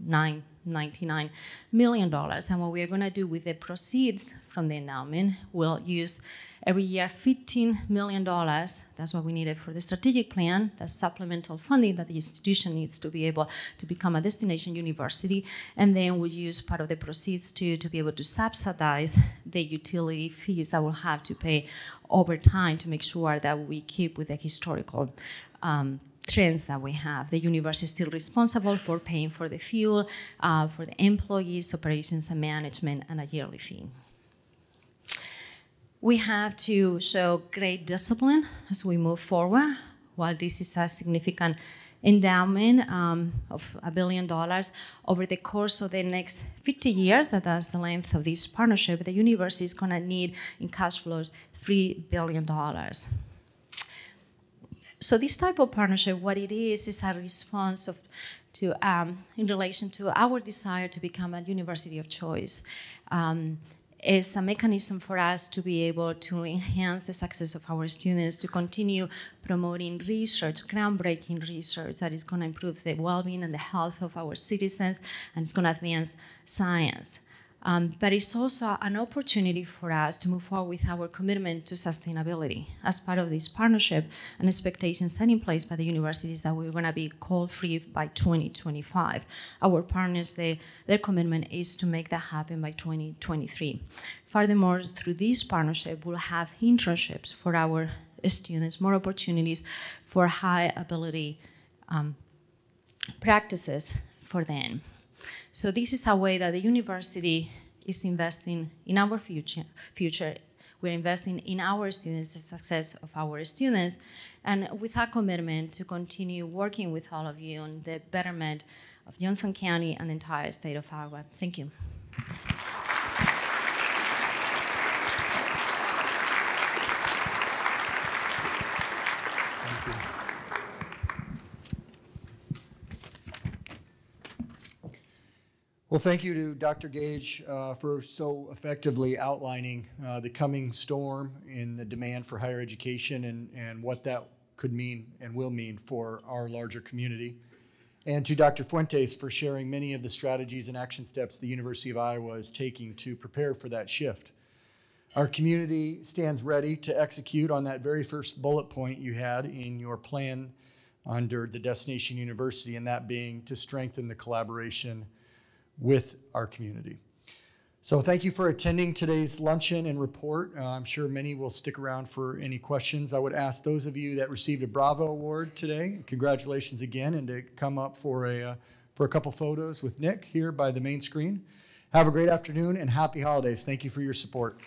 $99 million. And what we are going to do with the proceeds from the endowment, we'll use every year $15 million. That's what we needed for the strategic plan. That's supplemental funding that the institution needs to be able to become a destination university. And then we'll use part of the proceeds to be able to subsidize the utility fees that we'll have to pay over time to make sure that we keep with the historical trends that we have. The university is still responsible for paying for the fuel, for the employees, operations and management, and a yearly fee. We have to show great discipline as we move forward. While this is a significant endowment of $1 billion, over the course of the next 50 years, that's the length of this partnership, the university is going to need in cash flows $3 billion. So this type of partnership, what it is a response in relation to our desire to become a university of choice. Is a mechanism for us to be able to enhance the success of our students, to continue promoting research, groundbreaking research that is going to improve the well-being and the health of our citizens, and it's going to advance science. But it's also an opportunity for us to move forward with our commitment to sustainability. As part of this partnership, an expectation set in place by the universities that we're going to be coal-free by 2025. Our partners, their commitment is to make that happen by 2023. Furthermore, through this partnership, we'll have internships for our students, more opportunities for high-ability practices for them. So this is a way that the university is investing in our future. We're investing in our students, the success of our students, and with a commitment to continue working with all of you on the betterment of Johnson County and the entire state of Iowa. Thank you. Thank you. Well, thank you to Dr. Gage for so effectively outlining the coming storm in the demand for higher education and what that could mean and will mean for our larger community. And to Dr. Fuentes for sharing many of the strategies and action steps the University of Iowa is taking to prepare for that shift. Our community stands ready to execute on that very first bullet point you had in your plan under the Destination University, and that being to strengthen the collaboration with our community. So thank you for attending today's luncheon and report. I'm sure many will stick around for any questions. I would ask those of you that received a Bravo Award today, congratulations again, and to come up for a couple photos with Nick here by the main screen. Have a great afternoon and happy holidays. Thank you for your support.